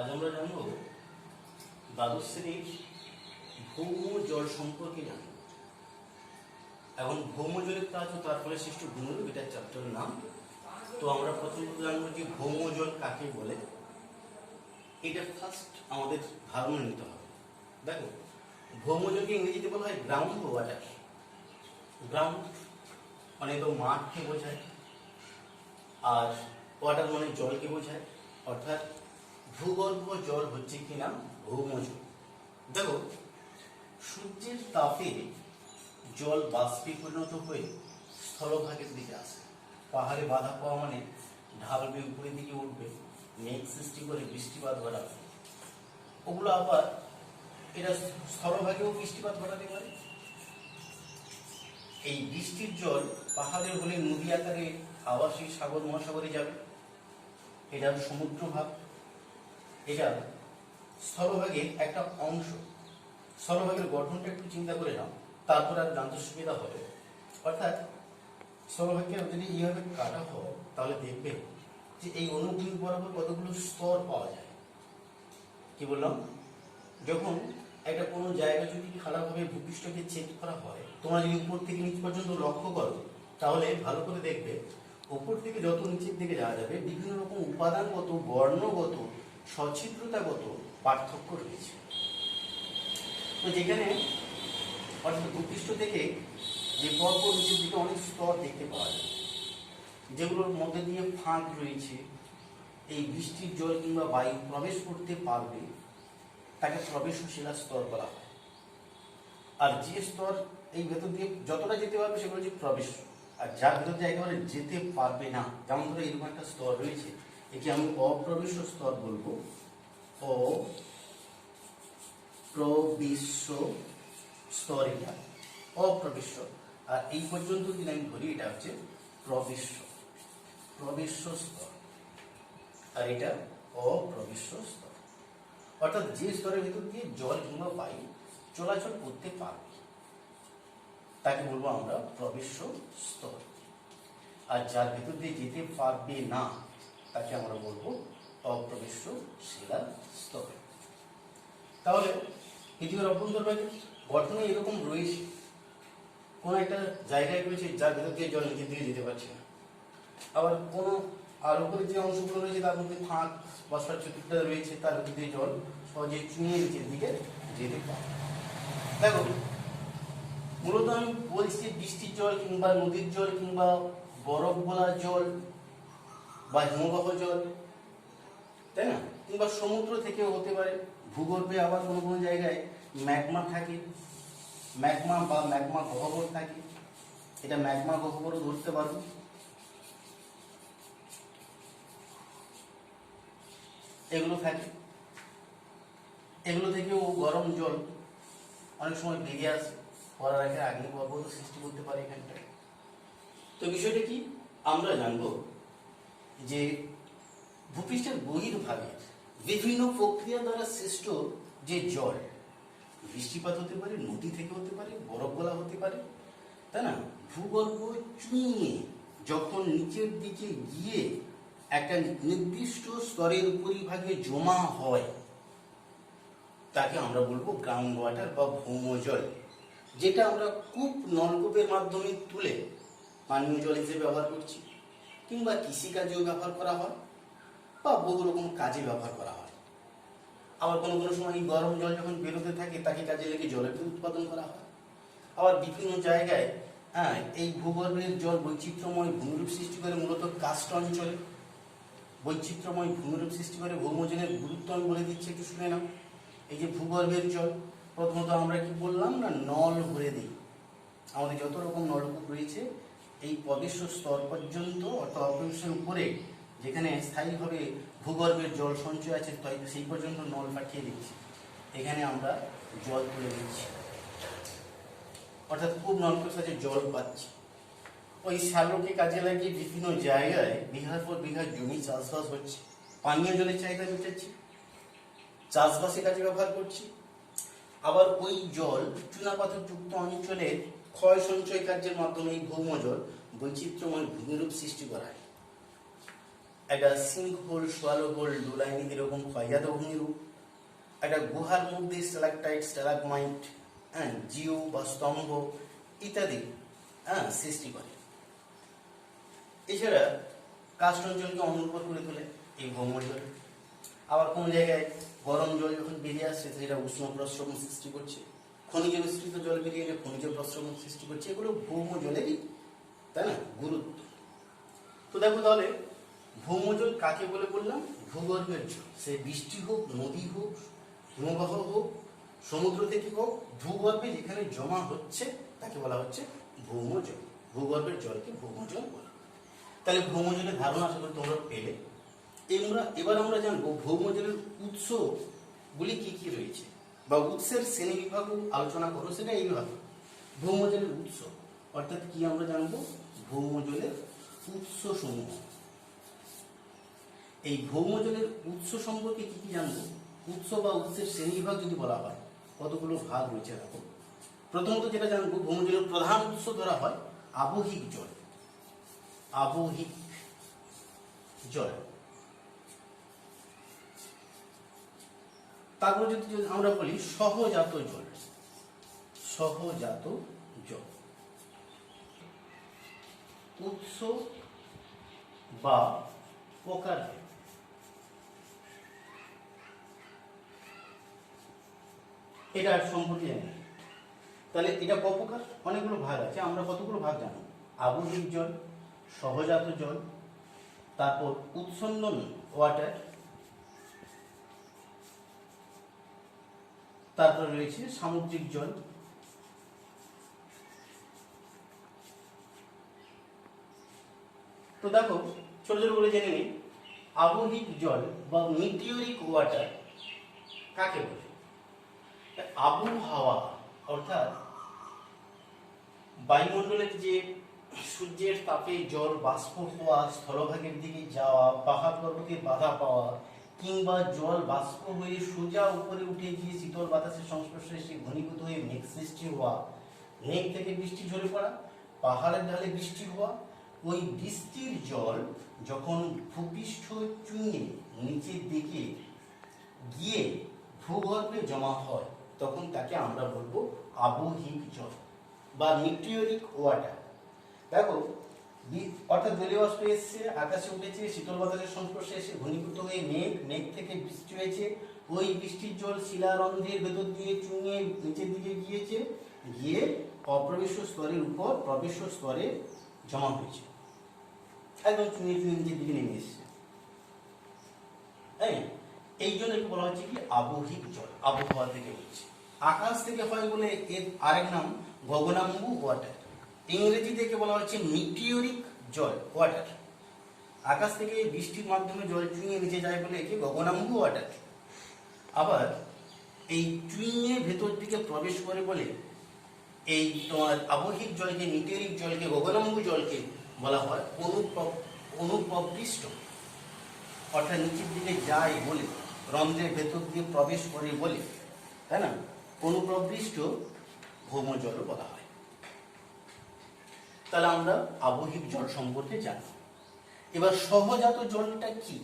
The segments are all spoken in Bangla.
আজ আমরা জানব দ্বাদশ শ্রেণীর ভৌম জল সম্পর্কে জানব। এখন ভৌম জলের কাজ ও তার ফলে সৃষ্ট গুণরূপ, এটা চ্যাপ্টারের নাম। তো আমরা প্রথমত জানবো যে ভৌম জল কাকে বলে। এটা ফার্স্ট আমাদের ধারণা নিতে হবে। দেখো, ভৌম জলকে ইংরেজিতে বলা হয় গ্রাউন্ড ওয়াটার। গ্রাউন্ড মানে তো মাঠকে বোঝায়, আর ওয়াটার মানে জলকে বোঝায়, অর্থাৎ ভূগর্ভ জল হচ্ছে কি না ভৌম জল। দেখো, সূর্যের তাপে জল বাষ্পে পরিণত হয়ে স্থলভাগের দিকে আসে। পাহাড়ে বাধা পাওয়া মানে ঢালবে, উপরের দিকে উঠবে, মেঘ সৃষ্টি করে বৃষ্টিপাত ঘটাবে। ওগুলো আবার এটা স্থলভাগেও বৃষ্টিপাত ঘটাতে পারে। এই বৃষ্টির জল পাহাড়ের হলে নদী আকারে আবার সেই সাগর মহাসাগরে যাবে। এটা সমুদ্র ভাগ। এটা স্থলভাগের একটা অংশ। স্থলভাগের গঠনটা একটু চিন্তা করে নাও, তারপর আর জানতে সুবিধা হবে। অর্থাৎ স্থলভাগকে যদি এইভাবে কাটা হয় তাহলে দেখবে যে এই অনুভূমিক বরাবর কতগুলো স্তর পাওয়া যায়। কি বললাম, যখন একটা কোনো জায়গা যদি খারাপভাবে ভূপৃষ্ঠকে চেক করা হয়, তোমরা যদি উপর থেকে নিচ পর্যন্ত লক্ষ্য করো তাহলে ভালো করে দেখবে উপর থেকে যত নিচের দিকে যাওয়া যাবে বিভিন্ন রকম উপাদানগত, বর্ণগত, সচ্ছিদ্রতাগত পার্থক্য রয়েছে। তো যেখানে অর্থাৎ ভূপৃষ্ঠ থেকে যে পরপর নিচের দিকে অনেক স্তর দেখতে পাওয়া যায়, যেগুলোর মধ্যে দিয়ে ফাঁক রয়েছে, এই বৃষ্টির জল কিংবা বায়ু প্রবেশ করতে পারবে, তাকে প্রবেশশীলা স্তর বলা হয়। আর যে স্তর এই ভেতর দিয়ে যতটা যেতে পারবে সেগুলো হচ্ছে প্রবেশ, আর যার ভেতর দিয়ে একেবারে যেতে পারবে না, যেমন ধরো এরকম একটা স্তর রয়েছে, একে আমি অপ্রবেশ্য স্তর বলবো। অপ্রবেশ্য স্তর, এটা অপ্রবেশ্য। আর এই পর্যন্ত যদি আমি ধরি এটা হচ্ছে প্রবেশ্য, প্রবেশ্য স্তর, আর এটা অপ্রবেশ্য স্তর। অর্থাৎ যে স্তরের ভেতর দিয়ে জল কিংবা বায়ু চলাচল করতে পারবে তাকে বলবো আমরা প্রবেশ্য স্তর, আর যার ভেতর দিয়ে যেতে পারবে না তাকে আমরা বলবো অপ্রবেশ্য শিলা স্তর। তাহলে পৃথিবীর অভ্যন্তরভাগের গঠনে এরকম রয়েছে, কোনো একটা জায়গায় রয়েছে যার ভেতর দিয়ে জল নিচের দিকে যেতে পারছে না, আবার কোনো আর উপরে যে অংশগুলো রয়েছে তার মধ্যে ফাঁক বসার চতুর্থ রয়েছে, তার ভেতর দিয়ে জল সহজে চুঁয়ে নিচের দিকে যেতে পারে। দেখো, মূলত আমি বলছি বৃষ্টির জল কিংবা নদীর জল কিংবা বরফ গলা জল বা হিমবাহ জল, তাই না, কিংবা সমুদ্র থেকেও হতে পারে। ভূগর্ভে আবার কোনো কোনো জায়গায় ম্যাগমা থাকে, ম্যাগমা বা ম্যাগমা গহ্বর থাকে, এটা ম্যাগমা গহ্বরও ধরতে পারবো। এগুলো থাকে, এগুলো থেকেও গরম জল অনেক সময় বেরিয়ে আসে, পড়ার আগে আগ্নেয়গিরি সৃষ্টি করতে পারে এখানটায়। তো বিষয়টা কি আমরা জানবো যে ভূপৃষ্ঠের বহির্ভাগের বিভিন্ন প্রক্রিয়া দ্বারা সৃষ্ট যে জল, বৃষ্টিপাত হতে পারে, নদী থেকে হতে পারে, বরফ গলা হতে পারে, তাই না, ভূগর্ভ চুঁইয়ে যখন নিচের দিকে গিয়ে একটা নির্দিষ্ট স্তরের উপরিভাগে জমা হয় তাকে আমরা বলবো গ্রাউন্ড ওয়াটার বা ভৌম জল, যেটা আমরা কূপ নলকূপের মাধ্যমে তুলে পানীয় জল হিসেবে ব্যবহার করছি, কিংবা কৃষিকাজেও ব্যবহার করা হয়, বা বহু রকম কাজে ব্যবহার করা হয়। আবার কোনো কোনো সময় এই গরম জল যখন বেরোতে থাকে তাকে কাজে লেগে জলের উৎপাদন করা হয়। আবার বিভিন্ন জায়গায় এই ভূগর্ভের জল বৈচিত্র্যময় ভূমিরূপ সৃষ্টি করে, মূলত কাস্ট অঞ্চলে বৈচিত্র্যময় ভূমিরূপ সৃষ্টি করে। ভৌমজলের গুরুত্ব আমি বলে দিচ্ছি, একটু শুনে নাও। এই যে ভূগর্ভের জল, প্রথমত আমরা কি বললাম না, নল ভরে দিই। আমাদের যত রকম নলকূপ রয়েছে এই প্রবেশ্য স্তর পর্যন্ত, অর্থাৎ অপ্রবেশের উপরে যেখানে স্থায়ীভাবে ভূগর্ভের জল সঞ্চয় আছে সেই পর্যন্ত নল পাঠিয়ে দিচ্ছি, এখানে আমরা জল তুলে দিচ্ছি, অর্থাৎ খুব নলকূপ আছে জল পাচ্ছি। ওই শ্যালোকে কাজে লাগিয়ে বিভিন্ন জায়গায় বিঘার পর বিঘা জমি চাষবাস হচ্ছে, পানীয় জলের চাহিদা মেটাচ্ছি, চাষবাসে কাজে ব্যবহার করছি। আবার ওই জল চুনাপাথরযুক্ত অঞ্চলের ক্ষয় সঞ্চয় কার্যের মাধ্যমে এই ভৌম জল বৈচিত্র্যময় ভূমিরূপ সৃষ্টি করায়। একটা sink hole, swallow hole, doline এরকম ক্ষয়জাত ভূমিরূপ, একটা গুহার মধ্যে স্ট্যালাকটাইট, স্ট্যালাগমাইট, জিও বা স্তম্ভ ইত্যাদি সৃষ্টি করে। এছাড়া কাস্ট অঞ্চলকে অনুর্বর করে তোলে এই ভৌমজল। আবার কোন জায়গায় গরম জল যখন বেরিয়ে আসছে সেটা উষ্ণ প্রস্রবণ সৃষ্টি করছে, খনিজ মিশ্রিত জল বেরিয়ে এলে খনিজ প্রস্রবণ সৃষ্টি করছে, এগুলো ভৌমজলেরই, তাই না, গুরুত্ব। তো দেখো তাহলে ভৌমজল কাকে বলে বললাম? ভূগর্ভের জল, সে বৃষ্টি হোক, নদী হোক, হিমবাহ হোক, সমুদ্র থেকে হোক, ভূগর্ভে যেখানে জমা হচ্ছে তাকে বলা হচ্ছে ভৌমজল। ভূগর্ভের জলকে ভৌমজল বলে। তাহলে ভৌমজলের ধারণা আশা করি তোমরা পেলে। এবার আমরা জানবো ভৌমজলের উৎসগুলি কি কি রয়েছে, বা উৎসের শ্রেণী বিভাগ আলোচনা করো, সেটা এইভাবে। ভৌমজলের উৎস অর্থাৎ কি আমরা জানবো? ভৌমজলের উৎস সমূহ। এই ভৌমজলের উৎস সম্পর্কে কি কি জানবো? উৎস বা উৎসের শ্রেণী বিভাগ যদি বলা হয়, কতগুলো ভাগ রয়েছে দেখো। প্রথমত যেটা জানবো, ভৌমজলের প্রধান উৎস ধরা হয় আবহিক জল। আবহিক জল। তারপর যদি আমরা বলি সহজাত জল। সহজাত জল উৎস বা প্রকার। এটা সম্পর্কে জানি। তাহলে এটা ক প্রকার? অনেকগুলো ভাগ আছে। আমরা কতগুলো ভাগ জানো? আবহিক জল, সহজাত জল, তারপর উৎসন্দন ওয়াটার, তারপর রয়েছে সামুদ্রিক জল। তো দেখো ছোট ছোট করে জেনে নিই। আবহিক জল বা মিটিওরিক ওয়াটার কাকে বলে? আবহাওয়া অর্থাৎ বায়ুমণ্ডলের যে সূর্যের তাপে জল বাষ্প হওয়া, স্থলভাগের দিকে যাওয়া, পাহাড় পর্বতে বাধা পাওয়া, কিংবা জল বাষ্প হয়ে সোজা উপরে উঠে গিয়ে শীতল বাতাসের সংস্পর্শে এসে ঘনীভূত হয়ে মেঘ সৃষ্টি হওয়া, মেঘ থেকে বৃষ্টি ঝরে পড়া, পাহাড়ের ঢালে বৃষ্টি হওয়া, ওই বৃষ্টির জল যখন ভূপৃষ্ঠ চুঁয়ে নিচের দিকে গিয়ে ভূগর্ভে জমা হয়, তখন তাকে আমরা বলবো আবহিক জল বা মিটিওরিক ওয়াটার। দেখো অর্থাৎ জলীয় বাষ্প এসছে, আকাশে উঠেছে, শীতল বাতাসের সংস্পর্শে এসে ঘনীভূত হয়ে মেঘ থেকে বৃষ্টি হয়েছে, ওই বৃষ্টির জল শিলারন্ধ্রের ভেতর দিয়ে চুঁয়ে নিচের দিকে গিয়েছে, গিয়ে অপ্রবেশ্য স্তরের উপর প্রবেশ্য স্তরে জমা হয়েছে, একদম চুঁয়ে নিচের দিকে নেমে এসছে। এই জন্য একটু বলা হচ্ছে কি আবহিক জল, আবহাওয়া থেকে হচ্ছে। আকাশ থেকে হয় বলে এর আরেক নাম গগনাম্বু ওয়াটার। ইংরেজি থেকে বলা হচ্ছে মিটিওরিক জল ওয়াটার। আকাশ থেকে বৃষ্টির মাধ্যমে জল চুঁয়ে নিচে যায় বলে একে গগনাম্বু ওয়াটার। আবার এই চুঁয়ে ভেতর দিকে প্রবেশ করে বলে এই তোমার আবহিক জলকে, মিটিওরিক জলকে, গগনাম্বু জলকে বলা হয় অনুপ্রবিষ্ট, অর্থাৎ নিচের দিকে যায় বলে, রন্ধ্রের ভেতর দিয়ে প্রবেশ করে বলে, তাই না, অনুপ্রবিষ্ট ভৌমজল বলা হয়। তাহলে আমরা আবহিক জল সম্পর্কে জানি। এবার সহজাত জলটা কি,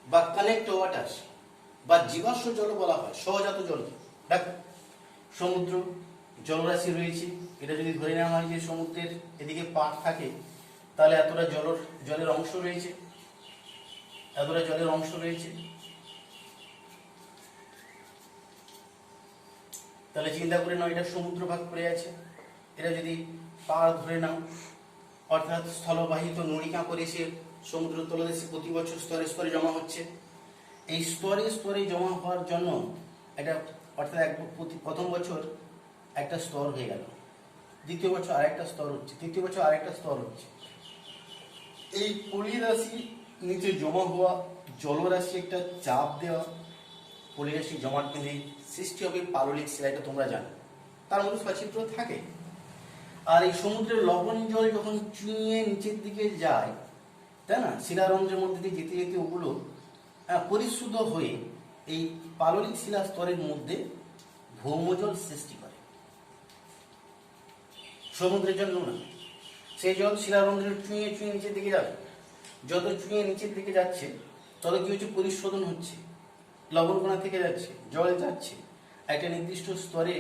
বা কানেক্ট ওয়াটার বা জীবাশ্ম জল বলা হয়। সহজাত জল দেখো, সমুদ্র জলরাশি রয়েছে, এটা যদি ধরে নেওয়া হয় যে সমুদ্রের এদিকে পাট থাকে, তাহলে এতটা জলের অংশ রয়েছে, এতটা জলের অংশ রয়েছে। তাহলে চিন্তা করে নাও, এটা সমুদ্র ভাগ করে আছে। এটা যদি পাড় ধরে নাও, অর্থাৎ স্থলবাহিত নড়িকা করে সে সমুদ্র তলদেশে প্রতি বছর স্তরে স্তরে জমা হচ্ছে। এই স্তরে স্তরে জমা হওয়ার জন্য এটা, অর্থাৎ প্রথম বছর একটা স্তর হয়ে গেল, দ্বিতীয় বছর আরেকটা স্তর হচ্ছে, তৃতীয় বছর আরেকটা স্তর হচ্ছে। এই পলিরাশি নিচে জমা হওয়া জলরাশি একটা চাপ দেওয়া, পলিরাশি জমাট বেঁধে সৃষ্টি হবে পাললিক শিলা, এটা তোমরা জানো। তার মধ্যে সচিত্র থাকে। আর এই সমুদ্রের লবণ জল যখন চুঁয়ে নিচের দিকে যায়, তাই না, শিলারন্ধ্রের মধ্যে দিয়ে যেতে যেতে ওগুলো পরিশুদ্ধ হয়ে এই পাললিক শিলা স্তরের মধ্যে ভৌমজল সৃষ্টি করে। সমুদ্রের জল না, সেই জল শিলারন্ধ্রের চুঁয়ে চুঁয়ে নিচের দিকে যাবে, যত চুঁয়ে নিচের দিকে যাচ্ছে তত কি হচ্ছে, পরিশোধন হচ্ছে, লবণকণা থেকে যাচ্ছে, জল যাচ্ছে একটা নির্দিষ্ট স্তরে,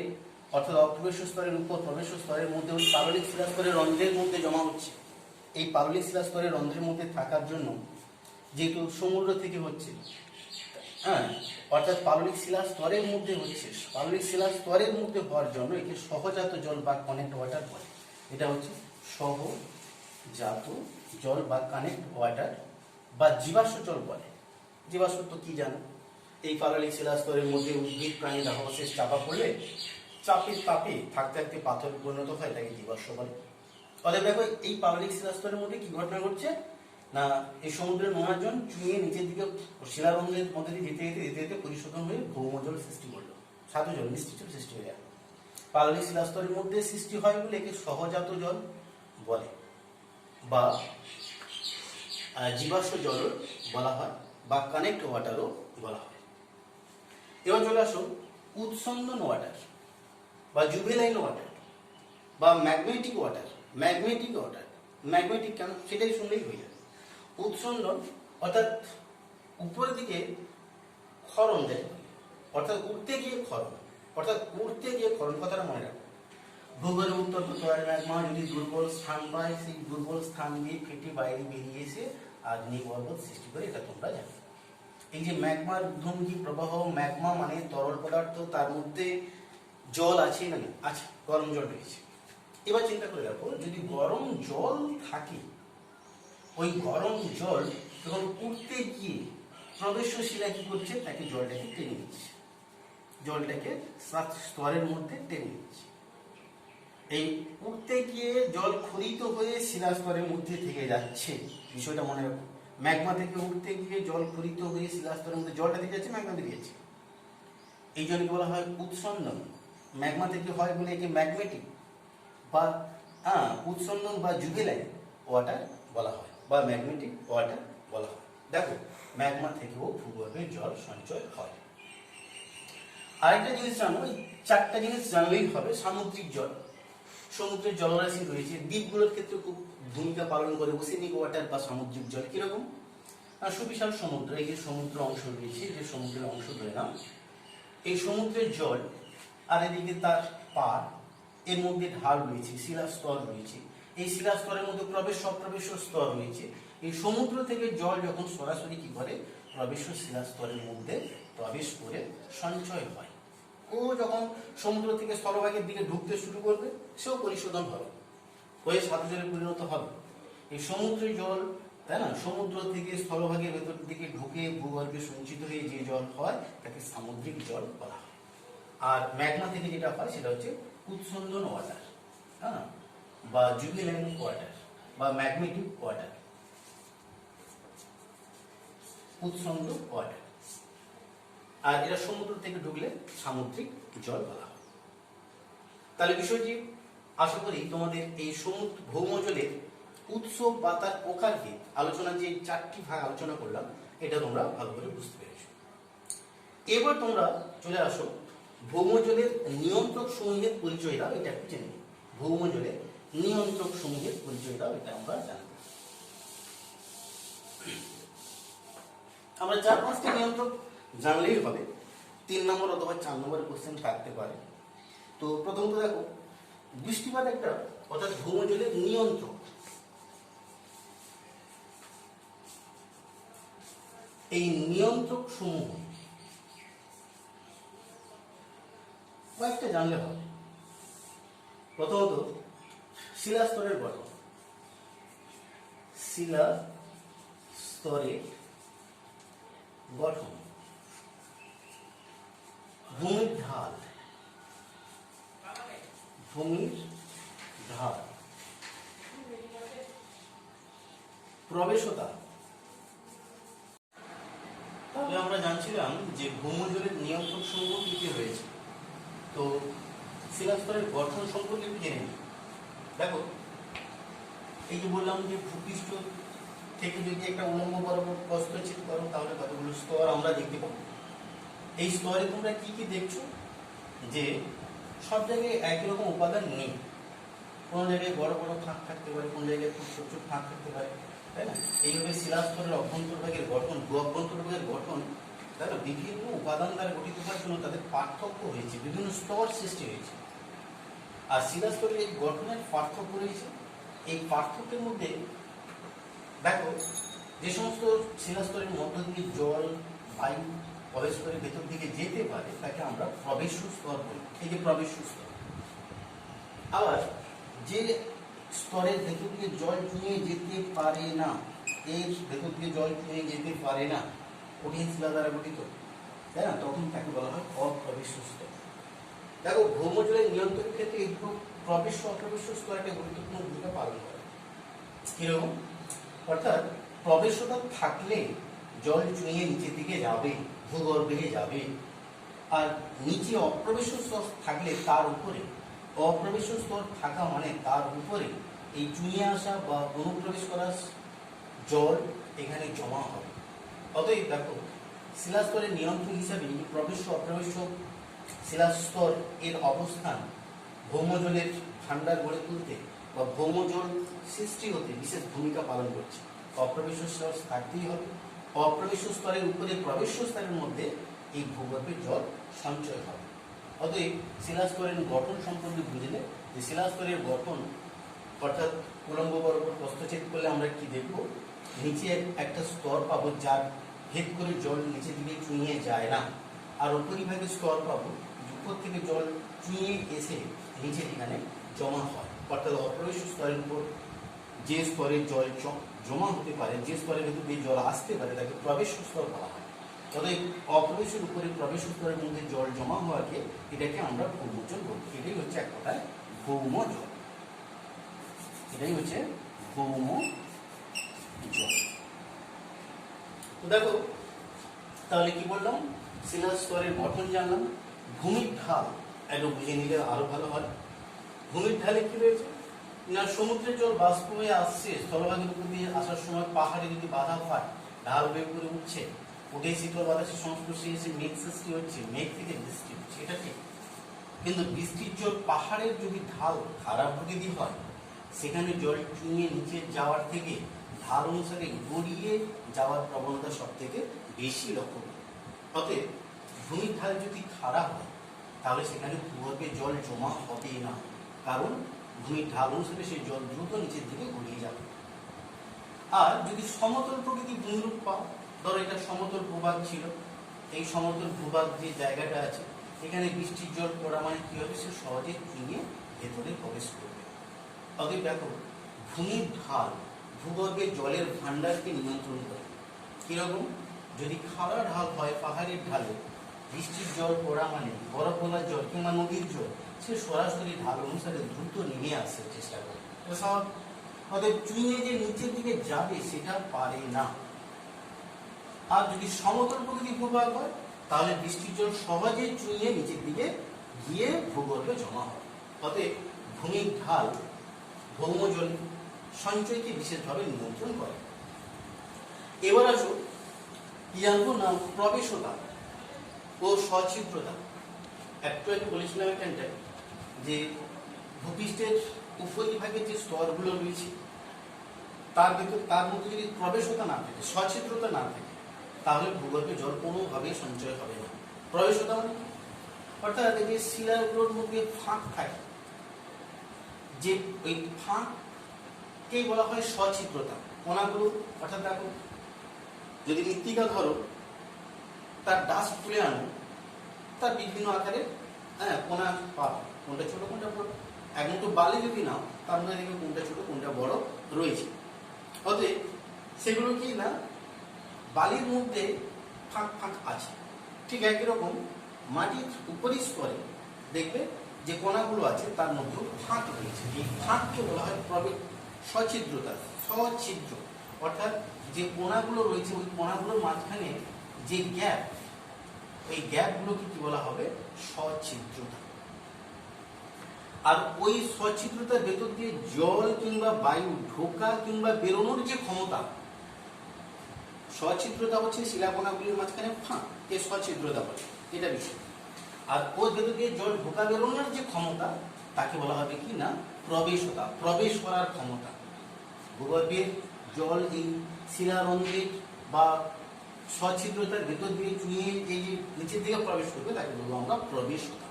অর্থাৎ অপ্রবেশ্য স্তরের উপর প্রবেশ্য স্তরের মধ্যে ওই পাললিক শিলাস্তরের রন্ধ্রের মধ্যে জমা হচ্ছে। এই পাললিক শিলাস্তরের রন্ধ্রের মধ্যে থাকার জন্য যেহেতু সমুদ্র থেকে হচ্ছে, হ্যাঁ, অর্থাৎ পাললিক শিলাস্তরের মধ্যে হচ্ছে, পাললিক শিলাস্তরের মধ্যে হওয়ার জন্য একে সহজাত জল বা কানেক্ট ওয়াটার বলে। এটা হচ্ছে সহজাত জল বা কানেক্ট ওয়াটার বা জীবাশ্ম জল বলে। জীবাশ্ম তো কি জানো, এই পাললিক শিলাস্তরের মধ্যে উদ্ভিদ প্রাণীর অবশেষ চাপা পড়লে চাপের তাপে থাকতে থাকতে পাথরে পরিণত হয়, তাকে জীবাশ্ম বলে। তাহলে দেখো এই পাললিক শিলাস্তরের মধ্যে কি ঘটনা ঘটছে না, এই সমুদ্রের নোনা জল চুঁয়ে নিচের দিকে শিলারন্ধ্রের মধ্যে দিয়ে যেতে যেতে যেতে যেতে পরিশোধন হয়ে ভৌমজল সৃষ্টি করলো, সাধু জল, মিষ্টি জল সৃষ্টি হয়ে গেল। পাললিক শিলাস্তরের মধ্যে সৃষ্টি হয় বলে একে সহজাত জল বলে বা জীবাশ্ম জল বলা হয় বা কানেক্ট ওয়াটারও বলা হয়। এবার চলে আসো উৎসন্দন ওয়াটার বা জুভেনাইল ওয়াটার বা magnetic water. Magnetic water, magnetic কেন সেটাই শুনলেই হয়ে যাবে। উৎসন্দন অর্থাৎ উপরের দিকে ক্ষরণ দেয়, অর্থাৎ উঠতে গিয়ে ক্ষরণ, অর্থাৎ উঠতে গিয়ে ক্ষরণ, কথাটা মনে রাখো। ভূগর্ভে উত্তপ্ত তরল ম্যাগমা যদি দুর্বল স্থান পায়, সেই দুর্বল স্থান দিয়ে ফেটে বাইরে বেরিয়ে এসে আগ্নেয়পর্বত সৃষ্টি করে, এটা তোমরা জানো। এই যে ম্যাগমার ঊর্ধ্বমুখী প্রবাহ, ম্যাগমা মানে তরল পদার্থ, তার মধ্যে জল আছে না, আছে, গরম জল রয়েছে। এবার চিন্তা করে দেখো, যদি গরম জল থাকে, ওই গরম জল যখন উঠতে গিয়ে প্রবেশ্য শিলা কি করছে, তাকে জলটাকে টেনে নিচ্ছে, জলটাকে স্তরের মধ্যে টেনে নিচ্ছে। এই উঠতে গিয়ে জল ক্ষরিত হয়ে শিলা স্তরের মধ্যে থেকে যাচ্ছে, বিষয়টা মনে রাখো। ম্যাগমা থেকে উঠতে গিয়ে জল ক্ষরিত হয়ে শিলাস্তরের মধ্যে জলটা থেকে যাচ্ছে, ম্যাগমা থেকে যাচ্ছে, এই জন্যকে বলা হয় উৎসন্দন। ম্যাগমা থেকে হয় বলে একে ম্যাগমেটিক বা উৎসন্দন বা জুভেনাইল ওয়াটার বলা হয় বা ম্যাগনেটিক ওয়াটার বলা হয়। দেখো, ম্যাগমা থেকেও ভূগর্ভে জল সঞ্চয় হয়। আরেকটা জিনিস জানো, এই চারটা জিনিস জানলেই হবে। সামুদ্রিক জল, সমুদ্রের জলরাশি রয়েছে, দ্বীপগুলোর ক্ষেত্রে খুব ভূমিকা পালন করে ওশেনিক ওয়াটার বা সামুদ্রিক জল। কিরকম? সুবিশাল সমুদ্র, এই যে সমুদ্র অংশ রয়েছে, যে সমুদ্রের অংশ ধরে নাও, এই সমুদ্রের জল আর এদিকে তার পাড়, এর মধ্যে ঢাল রয়েছে, শিলাস্তর রয়েছে, এই শিলাস্তরের মধ্যে প্রবেশ অপ্রবেশ স্তর রয়েছে। এই সমুদ্র থেকে জল যখন সরাসরি কি করে, প্রবেশ শিলাস্তরের মধ্যে প্রবেশ করে সঞ্চয় হয়। ও যখন সমুদ্র থেকে স্থলভাগের দিকে ঢুকতে শুরু করবে, সেও পরিশোধন হবে, হয়ে সাধু জলে পরিণত হবে। এই সমুদ্রের জল, তাই না, সমুদ্র থেকে স্থলভাগের ভেতর দিকে ঢুকে ভূগর্ভে সঞ্চিত হয়ে যে জল হয়, তাকে সামুদ্রিক জল বলা হয়। আর ম্যাগমা থেকে যেটা হয় সেটা হচ্ছে উৎসন্দন ওয়াটার, হ্যাঁ, বা জুভেনাইল ওয়াটার বা ম্যাগনেটিক ওয়াটার, উৎসন্দ ওয়াটার। আর এরা সমুদ্র থেকে ঢুকলে সামুদ্রিক জল বলা হয়। তাহলে বিষয়টি আশা করি তোমাদের এই সমুদ্র ভৌমজলের উৎস বা তার প্রকারভেদ আলোচনা, যে চারটি ভাগ আলোচনা করলাম, এটা তোমরা ভালো করে বুঝতে পেরেছো। এবার তোমরা চলে আসো ভৌমজলের নিয়ন্ত্রক সমূহের পরিচয় দাও, এটা একটু জেনে নিই। ভৌমজলের নিয়ন্ত্রক সমূহের পরিচয় দাও, এটা আমরা জানবো। আমরা 4-5টি নিয়ন্ত্রক জানলেই হবে, 3 নম্বর অথবা 4 নম্বরের কোশ্চেন থাকতে পারে। তো প্রথমত দেখো, বৃষ্টিপাত একটা, অর্থাৎ ভৌমজলের নিয়ন্ত্রক। এই নিয়ন্ত্রক সমূহ কয়েকটা জানলে হবে। প্রথমত শিলাস্তরের গঠন, শিলা স্তরের গঠন, ভূমির ঢাল, ভূমির ঢাল, প্রবেশতা। তাহলে আমরা জানছিলাম যে ভৌমজলের নিয়ন্ত্রক সমূহ কি কি রয়েছে। তো শিলাস্তরের গঠন সম্পর্কে একটু জেনে নিই। দেখো, এই যে বললাম যে ভূপৃষ্ঠ থেকে যদি একটা উলম্ব বরাবর প্রস্থচ্ছেদ করো, তাহলে কতগুলো স্তর আমরা দেখতে পাবো। এই স্তরে তোমরা কি কি দেখছো, যে সব জায়গায় একই রকম উপাদান নেই। কোনো জায়গায় বড় বড় ফাঁক থাকতে পারে, কোনো জায়গায় খুব ছোট ছোট ফাঁক থাকতে পারে। তাই না? এইভাবে শিলাস্তরের অভ্যন্তরভাগের গঠন, ভূ অভ্যন্তরভাগের গঠন, তাই না, বিভিন্ন উপাদান দ্বারা গঠিত হওয়ার জন্য তাদের পার্থক্য হয়েছে, বিভিন্ন স্তর সৃষ্টি হয়েছে। আর শিলাস্তরের এই গঠনের পার্থক্য রয়েছে। এই পার্থক্যের মধ্যে দেখো, যে সমস্ত শিলাস্তরের মধ্য দিয়ে জল, বায়ু প্রবেশ করে ভেতর দিকে যেতে পারে তাকে আমরা প্রবেশ স্তর বলি। এই যে প্রবেশ স্তর। আবার যে স্তরের ভেতর দিয়ে জল চুঁয়ে যেতে পারে না, এর ভেতর দিয়ে জল চুঁয়ে যেতে পারে না, কঠিন শিলা দ্বারা গঠিত, তাই না, তখন তাকে বলা হয় অপ্রবেশ স্তর। দেখো, ভৌমজলের নিয়ন্ত্রণের ক্ষেত্রে এই প্রবেশ ও অপ্রবেশ স্তর একটা গুরুত্বপূর্ণ ভূমিকা পালন করে। কিরকম? অর্থাৎ প্রবেশতা থাকলে জল চুঁয়ে নিচের দিকে যাবে, ভূগর্ভে যাবে। আর নিচে অপ্রবেশ স্তর থাকলে তার উপরে, অপ্রবেশ স্তর থাকা মানে তার উপরে এই চুঁয়ে আসা বা অনুপ্রবেশ করা জল এখানে জমা হবে। অতএব দেখো, শিলাস্তরের নিয়ন্ত্রক হিসাবে এই প্রবেশ ও অপ্রবেশ শিলাস্তর এর অবস্থান ভৌমজলের ভান্ডার গড়ে তুলতে বা ভৌমজল সৃষ্টি হতে বিশেষ ভূমিকা পালন করছে। অপ্রবেশ স্তর থাকতেই হবে, অপ্রবেশ স্তরের উপরে প্রবেশ স্তরের মধ্যে এই ভূগর্ভের জল সঞ্চয় হবে। অতএব শিলাস্তরের গঠন সম্পর্কে বুঝলে যে শিলাস্তরের গঠন, অর্থাৎ উলম্ব বরাবর প্রস্থচ্ছেদ করলে আমরা কি দেখব, নিচে একটা স্তর পাবো যার ভেদ করে জল নিচের দিকে চুঁয়ে যায় না, আর উপরিভাগে স্তর পাবো উপর থেকে জল চুঁয়ে এসে নিচের এখানে জমা হয়। অর্থাৎ অপ্রবেশ স্তরের উপর যে স্তরে জল জমা হতে পারে, যে স্তরের ভেতর দিয়ে জল আসতে পারে তাকে প্রবেশ স্তর বলা হয়। তবে অপ্রবেশের উপরে প্রবেশ স্তরের মধ্যে জল জমা হওয়াকে, এটাকে আমরা ভৌমজল বলি। এটাই হচ্ছে এক কথায় ভৌম জল। এটাই হচ্ছে ভৌম জল। তো দেখো, তাহলে কি বললাম, শিলাস্তরের গঠন জানলাম। ভূমির ঢাল একটু বুঝে নিলে আরো ভালো হয়। ভূমির ঢালে কি রয়েছে না, সমুদ্রের জল বাষ্প হয়ে আসছে, স্থলভাগের উপর দিয়ে আসার সময় পাহাড়ে যদি বাধা পায়, ঢাল বেগ করে উঠছে, উঠে শীতল বাতাসের সংস্পর্শে এসে মেঘ সৃষ্টি হচ্ছে, মেঘ থেকে বৃষ্টি হচ্ছে, এটা ঠিক। কিন্তু বৃষ্টির জল পাহাড়ের যদি ঢাল খারাপ প্রকৃতির হয়, সেখানে জল চুঁয়ে নিচে যাওয়ার থেকে ঢাল অনুসারে গড়িয়ে যাওয়ার প্রবণতা সব থেকে বেশি লক্ষ্য করি। অতএব ভূমির ঢাল যদি খারাপ হয় তাহলে সেখানে ভূগর্ভে জল জমা হবে না, কারণ ভূমির ঢাল অনুসারে সেই জল দ্রুত নিচের দিকে গড়িয়ে যাবে। আর যদি সমতল প্রকৃতি ভূমিরূপ পাও, ধরো এটা সমতল ভূভাগ ছিল, এই সমতল ভূভাগ যে জায়গাটা আছে এখানে বৃষ্টির জল পড়া মানে কি হবে, সে সহজে চুঁয়ে ভেতরে প্রবেশ করবে। তবে দেখো, ভূমির ঢাল ভূগর্ভের জলের ভান্ডারকে নিয়ন্ত্রণ করে। কিরকম? যদি খাড়া ঢাল হয়, পাহাড়ের ঢালে বৃষ্টির জল পড়া মানে বরফ গলার জল কিংবা নদীর জল, সে সরাসরি ঢাল অনুসারে দ্রুত নেমে আসার চেষ্টা করে। অতএব চুঁয়ে যে নিচের দিকে যাবে সেটা পারে না। আর যদি সমতল প্রকৃতির ভূভাগ হয় তাহলে বৃষ্টির জল সহজে চুঁয়ে নিচের দিকে গিয়ে ভূগর্ভে জমা হয়। অতএব ভূমির ঢাল ভৌমজল সঞ্চয়কে বিশেষভাবে নিয়ন্ত্রণ করে। এবার আসো কি জানবো না, প্রবেশতা ও সছিদ্রতা। একটু আগে বলেছিলাম এখানটায় যে ভূপৃষ্ঠের উপরিভাগে যে স্তরগুলো রয়েছে তার মধ্যে যদি প্রবেশতা না থাকে, সছিদ্রতা না থাকে, তাহলে ভূগর্ভে জল কোনোভাবেই সঞ্চয় হবে না। প্রবেশতা মানে কি? অর্থাৎ যে শিলাগুলোর মধ্যে ফাঁক থাকে, যে ওই ফাঁককেই বলা হয় সছিদ্রতা। কোনাগুলো, অর্থাৎ দেখো, যদি মৃত্তিকা ধরো, তার ডাস্ট তুলে আনো, তার বিভিন্ন আকারে কোনা পাবে, কোনটা ছোট কোনটা বড়। এখন তো বালি যদি নাও, তার মধ্যে দেখবে কোনটা ছোট কোনটা বড় রয়েছে। অতএব সেগুলো কি না, বালির মধ্যে ফাঁক ফাঁক আছে। ঠিক একই রকম মাটির উপরি স্তরে দেখবে যে কোনাগুলো আছে তার মধ্যে ফাঁক রয়েছে। এই ফাঁককে বলা হয় সছিদ্রতা, সছিদ্র। অর্থাৎ যে কোনাগুলো রয়েছে ওই কোনাগুলোর মাঝখানে যে গ্যাপ, ওই গ্যাপগুলোকে কি বলা হবে, সছিদ্রতা। আর ওই সছিদ্রতার ভেতর দিয়ে জল কিংবা বায়ু ঢোকা কিংবা বেরোনোর যে ক্ষমতা, সছিদ্রতা হচ্ছে শিলাকণাগুলির মাঝখানে ফাঁক, এ সছিদ্রতা বলে, এটা বিষয়। আর ওর ভেতর দিয়ে জল ঢোকা বেরোনোর যে ক্ষমতা তাকে বলা হবে কি না, প্রবেশতা, প্রবেশ করার ক্ষমতা। ভূগর্ভের জল এই শিলারন্ধ্রের বা সছিদ্রতার ভেতর দিয়ে চুইয়ে এই যে নিচের দিকে প্রবেশ করবে তাকে বলবো আমরা প্রবেশতা।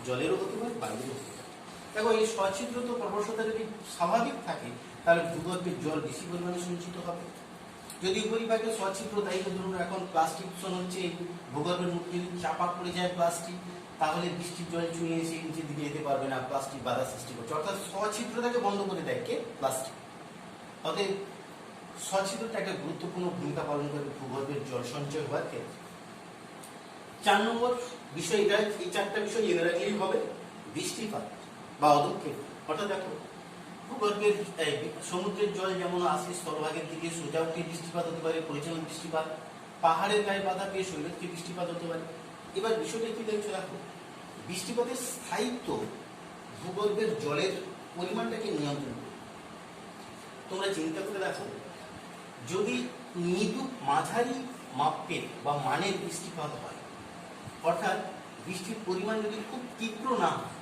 জলেরও হতে পারে, বায়ুরও হতে পারে। দেখো এই সছিদ্রত প্রবেশতা যদি স্বাভাবিক থাকে তাহলে ভূগর্ভের জল বেশি পরিমাণে সঞ্চিত হবে। যদি উপরিভাগে সছিদ্রতা, এই ধরুন এখন প্লাস্টিক দূষণ হচ্ছে, ভূগর্ভের মধ্যে যদি চাপা পড়ে যায় প্লাস্টিক, তাহলে বৃষ্টির জল চুইয়ে এসে নিচের দিকে যেতে পারবে না, প্লাস্টিক বাধা সৃষ্টি করছে। অর্থাৎ সছিদ্রতাকে বন্ধ করে দেয় কে? প্লাস্টিক। অতএব সছিদ্রতা একটা গুরুত্বপূর্ণ ভূমিকা পালন করে ভূগর্ভের জল সঞ্চয় হওয়ার ক্ষেত্রে। 4 নম্বর বিষয়টা, এই 4টা বিষয় জেনে রাখলেই হবে। বৃষ্টিপাত বা অধঃক্ষেপ। অর্থাৎ দেখো ভূগর্ভের সমুদ্রের জল যেমন আসে স্থলভাগের দিকে সোজা উঠে বৃষ্টিপাত হতে পারে, পরিচালন বৃষ্টিপাত। পাহাড়ের গায়ে বাধা পেয়ে শৈলকে বৃষ্টিপাত হতে পারে। এবার বিষয়টা কি দেখছো, দেখো বৃষ্টিপাতের স্থায়িত্ব ভূগর্ভের জলের পরিমাণটাকে নিয়ন্ত্রণ করে। তোমরা চিন্তা করে দেখো, যদি মৃদু মাঝারি মাপের বা মানের বৃষ্টিপাত হয়, অর্থাৎ বৃষ্টির পরিমাণ যদি খুব তীব্র না হয়,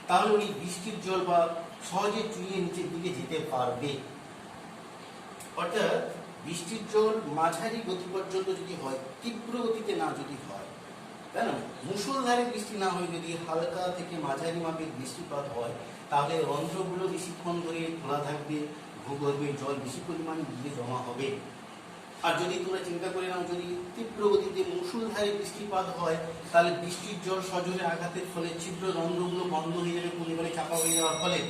তাহলে ওই বৃষ্টির জল বা সহজে চুইয়ে নিচের দিকে যেতে পারবে। অর্থাৎ বৃষ্টির জল মাঝারি গতি পর্যন্ত যদি হয়, তীব্র গতিতে না যদি হয়, তাই না, মুষলধারে বৃষ্টি না হয়, যদি হালকা থেকে মাঝারি মাপের বৃষ্টিপাত হয়, তাহলে রন্ধ্রগুলো বেশিক্ষণ ধরে খোলা থাকবে, ভূগর্ভের জল বেশি পরিমাণে গিয়ে জমা হবে। আর যদি তোমরা চিন্তা করে নাও, যদি তীব্র গতিতে মুষলধারে বৃষ্টিপাত হয়, তাহলে বৃষ্টির জল সজোরে আঘাতের ফলে ছিদ্র রন্ধ্রগুলো বন্ধ হয়ে যাবে, পরিমাণে চাপা হয়ে যাওয়ার ফলে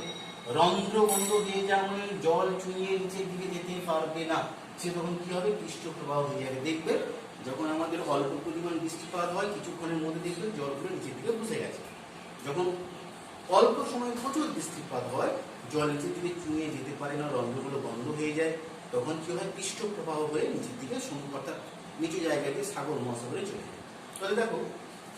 রন্ধ্র বন্ধ হয়ে যাওয়ার জল চুইয়ে নিচের দিকে যেতে পারবে না। সে তখন কি হবে? পৃষ্ঠ প্রবাহ হয়ে যাবে। দেখবে যখন আমাদের অল্প পরিমাণ বৃষ্টিপাত হয়, কিছুক্ষণের মধ্যে দেখবে জলগুলো নিচের দিকে বসে গেছে। যখন অল্প সময় প্রচুর বৃষ্টিপাত হয়, জল নিচের দিকে চুইয়ে যেতে পারে না, রন্ধ্রগুলো বন্ধ হয়ে যায়, তখন কি হয়? পৃষ্ঠ প্রবাহ হয়ে নিচের দিকে অর্থাৎ নিচু জায়গাকে সাগর মহাসাগরে চলে যায়। তাহলে দেখো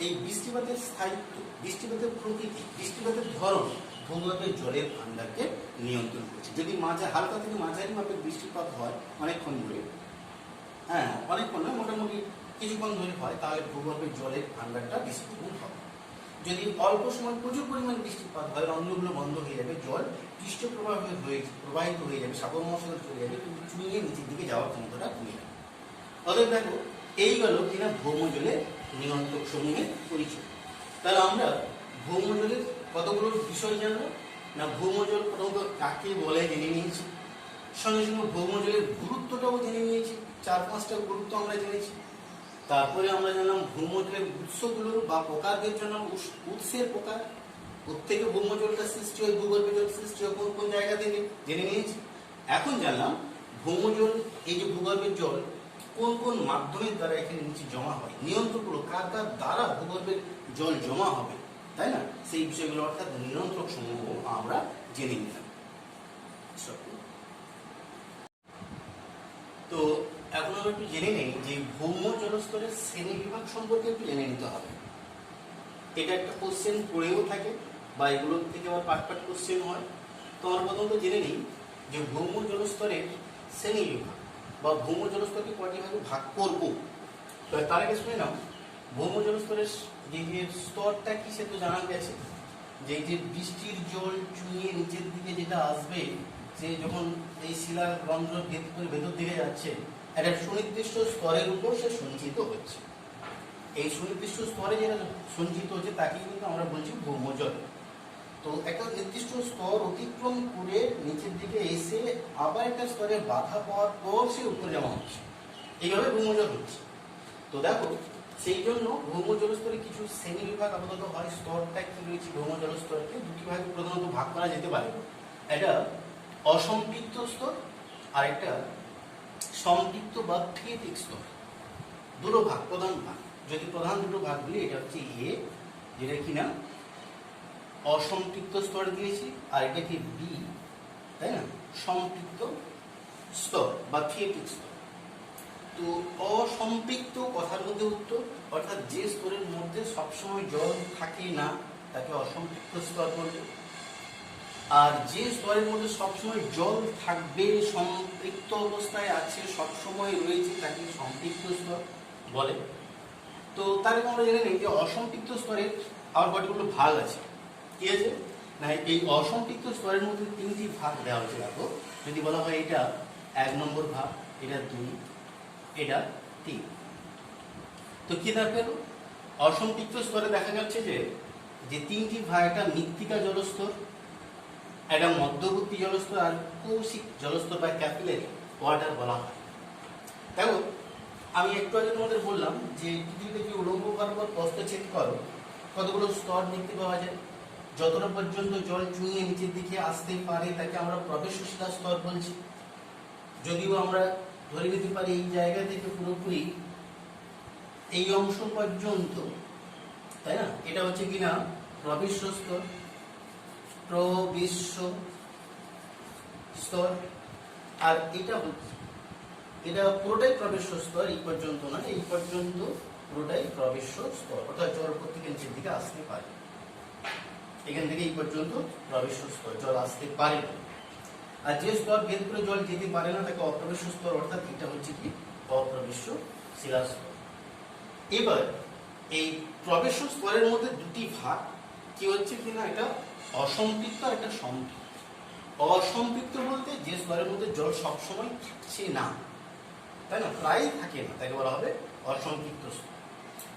এই বৃষ্টিপাতের স্থায়িত্ব, বৃষ্টিপাতের প্রকৃতি, বৃষ্টিপাতের ধরন ভূগর্ভের জলের ভান্ডারকে নিয়ন্ত্রণ করছে। যদি হালকা থেকে মাঝারি মাপের বৃষ্টিপাত হয় অনেকক্ষণ ধরে, অনেকক্ষণ নয়, মোটামুটি কিছুক্ষণ ধরে হয়, তাহলে ভূগর্ভের জলের ভান্ডারটা বেশি পরিমাণ হবে। যদি অল্প সময় প্রচুর পরিমাণ বৃষ্টিপাত হয়, রন্ধ্রগুলো বন্ধ হয়ে যাবে, জল পৃষ্ঠ প্রবাহিত হয়ে যাবে, সাগর মহাসাগরে চলে যাবে, কিন্তু চুইয়ে নিচের দিকে যাওয়ার ক্ষমতাটা কমে যাবে। অতএব দেখো এই গেল কিনা ভৌমজলের নিয়ন্ত্রক সমূহের পরিচয়। তাহলে আমরা ভৌমজলের কতগুলো বিষয় জানবো না, ভৌমজল প্রথমত কাকে বলে জেনে নিয়েছি, সঙ্গে সঙ্গে ভৌমজলের গুরুত্বটাও জেনে নিয়েছি, 4-5টা গুরুত্ব আমরা জেনেছি। তারপরে আমরা জানলাম ভৌমজলের উৎসগুলো বা প্রকারদের জন্য উৎসের প্রকার, প্রত্যেকে ভৌমজলটা সৃষ্টি হয়, ভূগর্ভে জল সৃষ্টি হয় কোন কোন জায়গা থেকে জেনে নিয়েছি। এখন জানলাম ভৌমজল, এই যে ভূগর্ভের জল কোন কোন মাধ্যমের দ্বারা এখানে নিচে জমা হয়, নিয়ন্ত্রকগুলো কার কার দ্বারা ভূগর্ভের জল জমা হবে, তাই না, সেই বিষয়গুলো অর্থাৎ নিয়ন্ত্রক সমূহ আমরা জেনে নিলাম। তো এখন আমরা একটু জেনে নেই যে ভৌম জলস্তরের শ্রেণী বিভাগ সম্পর্কে একটু জেনে নিতে হবে। এটা একটা কোশ্চেন পড়েও থাকে বা এগুলো থেকে আবার পার্ট কোশ্চেন হয়। তো আমরা প্রথমত জেনে নিই যে ভৌম জলস্তরের শ্রেণী বিভাগ বা ভৌম জলস্তরকে কয়টি ভাগে ভাগ করবো। তো তার আগে শুনে নাও, ভৌম জলস্তরের যে স্তরটা কি সে তো জানা গেছে, যে বৃষ্টির জল চুইয়ে নিচের দিকে যেটা আসবে, সে যখন এই শিলার রন্ধ্র ভেদ করে ভেতর দিকে যাচ্ছে, একটা সুনির্দিষ্ট স্তরের উপর সে সঞ্চিত হচ্ছে। এই সুনির্দিষ্ট স্তরে যেটা সঞ্চিত হচ্ছে তাকে কিন্তু আমরা বলছি ভৌমজল। তো একটা নির্দিষ্ট স্তর অতিক্রম করে নিচের দিকে এসে আবার একটা স্তরে বাধা পাওয়ার পর সে উপরে জমা হচ্ছে, এইভাবে ভৌমজল হচ্ছে। তো দেখো সেই জন্য ভৌম জলস্তরে কিছু শ্রেণী বিভাগ আপাতত হয়। স্তরটা কি রয়েছে, ভৌম জলস্তরকে দুটি ভাগে প্রধানত ভাগ করা যেতে পারে। একটা অসম্পৃক্ত স্তর আর একটা সম্পৃক্ত বা থিয়েটিক স্তর। দুটো ভাগ, প্রধান ভাগ। যদি প্রধান দুটো ভাগগুলি, এটা হচ্ছে এ, যেটা কিনা অসম্পৃক্ত স্তর দিয়েছি, আর এটা কি বি, তাই না, সম্পৃক্ত স্তর বা থিয়েটিক স্তর। তো অসম্পৃক্ত কথার মধ্যে উত্তর, অর্থাৎ যে স্তরের মধ্যে সবসময় জল থাকে না তাকে অসম্পৃক্ত স্তর বলবে। আর যে স্তরের মধ্যে সবসময় জল থাকবে, সম্পৃক্ত অবস্থায় আছে, সবসময় রয়েছে, তাকে সম্পৃক্ত স্তর বলে। তো তার আমরা জেনে নিই যে অসম্পৃক্ত স্তরের আবার কতগুলো ভাগ আছে। কি আছে না, এই অসম্পৃক্ত স্তরের মধ্যে 3টি ভাগ দেওয়া হয়েছে। দেখো যদি বলা হয় এটা 1 নম্বর ভাগ, এটা 2, এটা 3। তো কি থাকবে? অসম্পৃক্ত স্তরে দেখা যাচ্ছে যে যে 3টি ভাগ, একটা মৃত্তিকা জলস্তর, একটা মধ্যবর্তী জলস্তর আর কৌশিক জলস্তর বা ক্যাপিলারি ওয়াটার বলা হয়। দেখো আমি একটু আগে তোমাদের বললাম যে পৃথিবীতে যে উলম্ব বরাবর প্রস্থচ্ছেদ করো কতগুলো স্তর দেখতে পাওয়া যায়। যতটা পর্যন্ত জল চুইয়ে নিচের দিকে আসতে পারে তাকে আমরা প্রবেশশীলা স্তর বলছি। যদিও আমরা ধরে নিতে পারি এই জায়গা থেকে পুরোপুরি এই অংশ পর্যন্ত, তাই না, এটা হচ্ছে কিনা প্রবেশ স্তর, প্রবেশ স্তর। আর এটা পুরোটাই প্রবেশ স্তর, এই পর্যন্ত না, এই পর্যন্ত পুরোটাই প্রবেশ স্তর, অর্থাৎ জল উপর থেকে নিচের দিকে আসতে পারে। এখান থেকে এই পর্যন্ত প্রবেশ স্তর, জল আসতে পারে না। আর যে স্তর ভেদ করে জল যেতে পারে না তাকে অপ্রবেশ স্তর, অর্থাৎ এটা হচ্ছে কি অপ্রবেশ শিলা স্তর। এবার এই প্রবেশ স্তরের মধ্যে দুটি ভাগ কি হচ্ছে কিনা, এটা অসম্পৃক্ত আর একটা সম্পৃক্ত। অসম্পৃক্ত বলতে যে স্তরের মধ্যে জল সবসময় থাকছে না, তাই না, প্রায় থাকে না, তাকে বলা হবে অসম্পৃক্ত স্তর।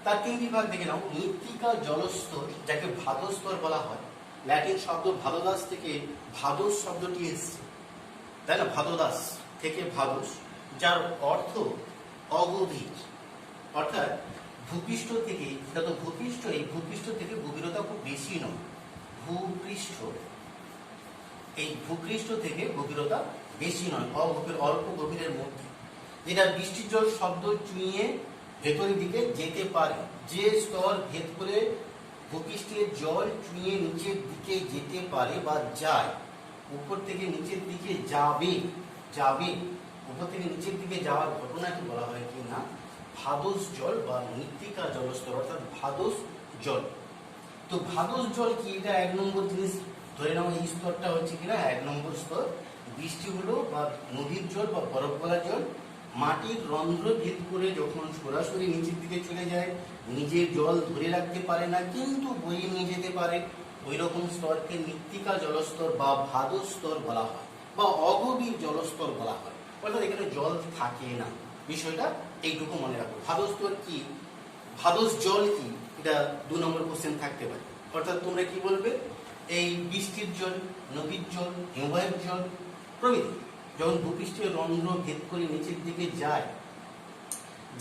তার 3টি ভাগ দেখে নাও। মৃত্তিকা জলস্তর, যাকে ভাদস্তর বলা হয়, ল্যাটিন শব্দ ভাদোদাস থেকে ভাদোস শব্দটি এসেছে, তাই না, ভাদোদাস থেকে ভাদোস, যার অর্থ অগভীর, অর্থাৎ ভূপৃষ্ঠ থেকে, এটা তো ভূপৃষ্ঠ, এই ভূপৃষ্ঠ থেকে গভীরতা খুব বেশি নয়, ভূপৃষ্ঠ, এই ভূপৃষ্ঠ থেকে গভীরতা বেশি নয়, অগভীর, অল্প গভীরের মধ্যে, যেটা বৃষ্টির জল শব্দ চুইয়ে ভেতরের দিকে যেতে পারে। যে স্তর ভেদ করে ভূপৃষ্ঠের জল চুইয়ে নিচের দিকে যেতে পারে বা যায়, উপর থেকে নিচের দিকে যাবে, উপর থেকে নিচের দিকে যাওয়ার ঘটনাকে বলা হয় কি না ভাদোস জল বা মৃত্তিকা জলস্তর, অর্থাৎ ভাদোস জল। তো ভাদোস জল কি, এটা 1 নম্বর জিনিস ধরে নাও, এই স্তরটা হচ্ছে কিনা 1 নম্বর স্তর। বৃষ্টি হলো বা নদীর জল বা বরফ গলা জল মাটির রন্ধ্র ভেদ করে যখন সরাসরি নিচের দিকে চলে যায়, নিজের জল ধরে রাখতে পারে না কিন্তু বয়ে নিয়ে যেতে পারে, ওই রকম স্তরকে মৃত্তিকা জলস্তর বা ভাদোস স্তর বলা হয়, বা অগভীর জলস্তর বলা হয়, অর্থাৎ এখানে জল থাকে না। বিষয়টা এইটুকু মনে রাখো। ভাদোস স্তর কি, ভাদোস জল কি, এটা 2 নম্বর কোশ্চেন থাকতে পারে। অর্থাৎ তোমরা কি বলবে, এই বৃষ্টির জল, নদীর জল, হিমবাহের জল প্রভৃতি যখন ভূপৃষ্ঠের রন্ধ্র ভেদ করে নিচের দিকে যায়,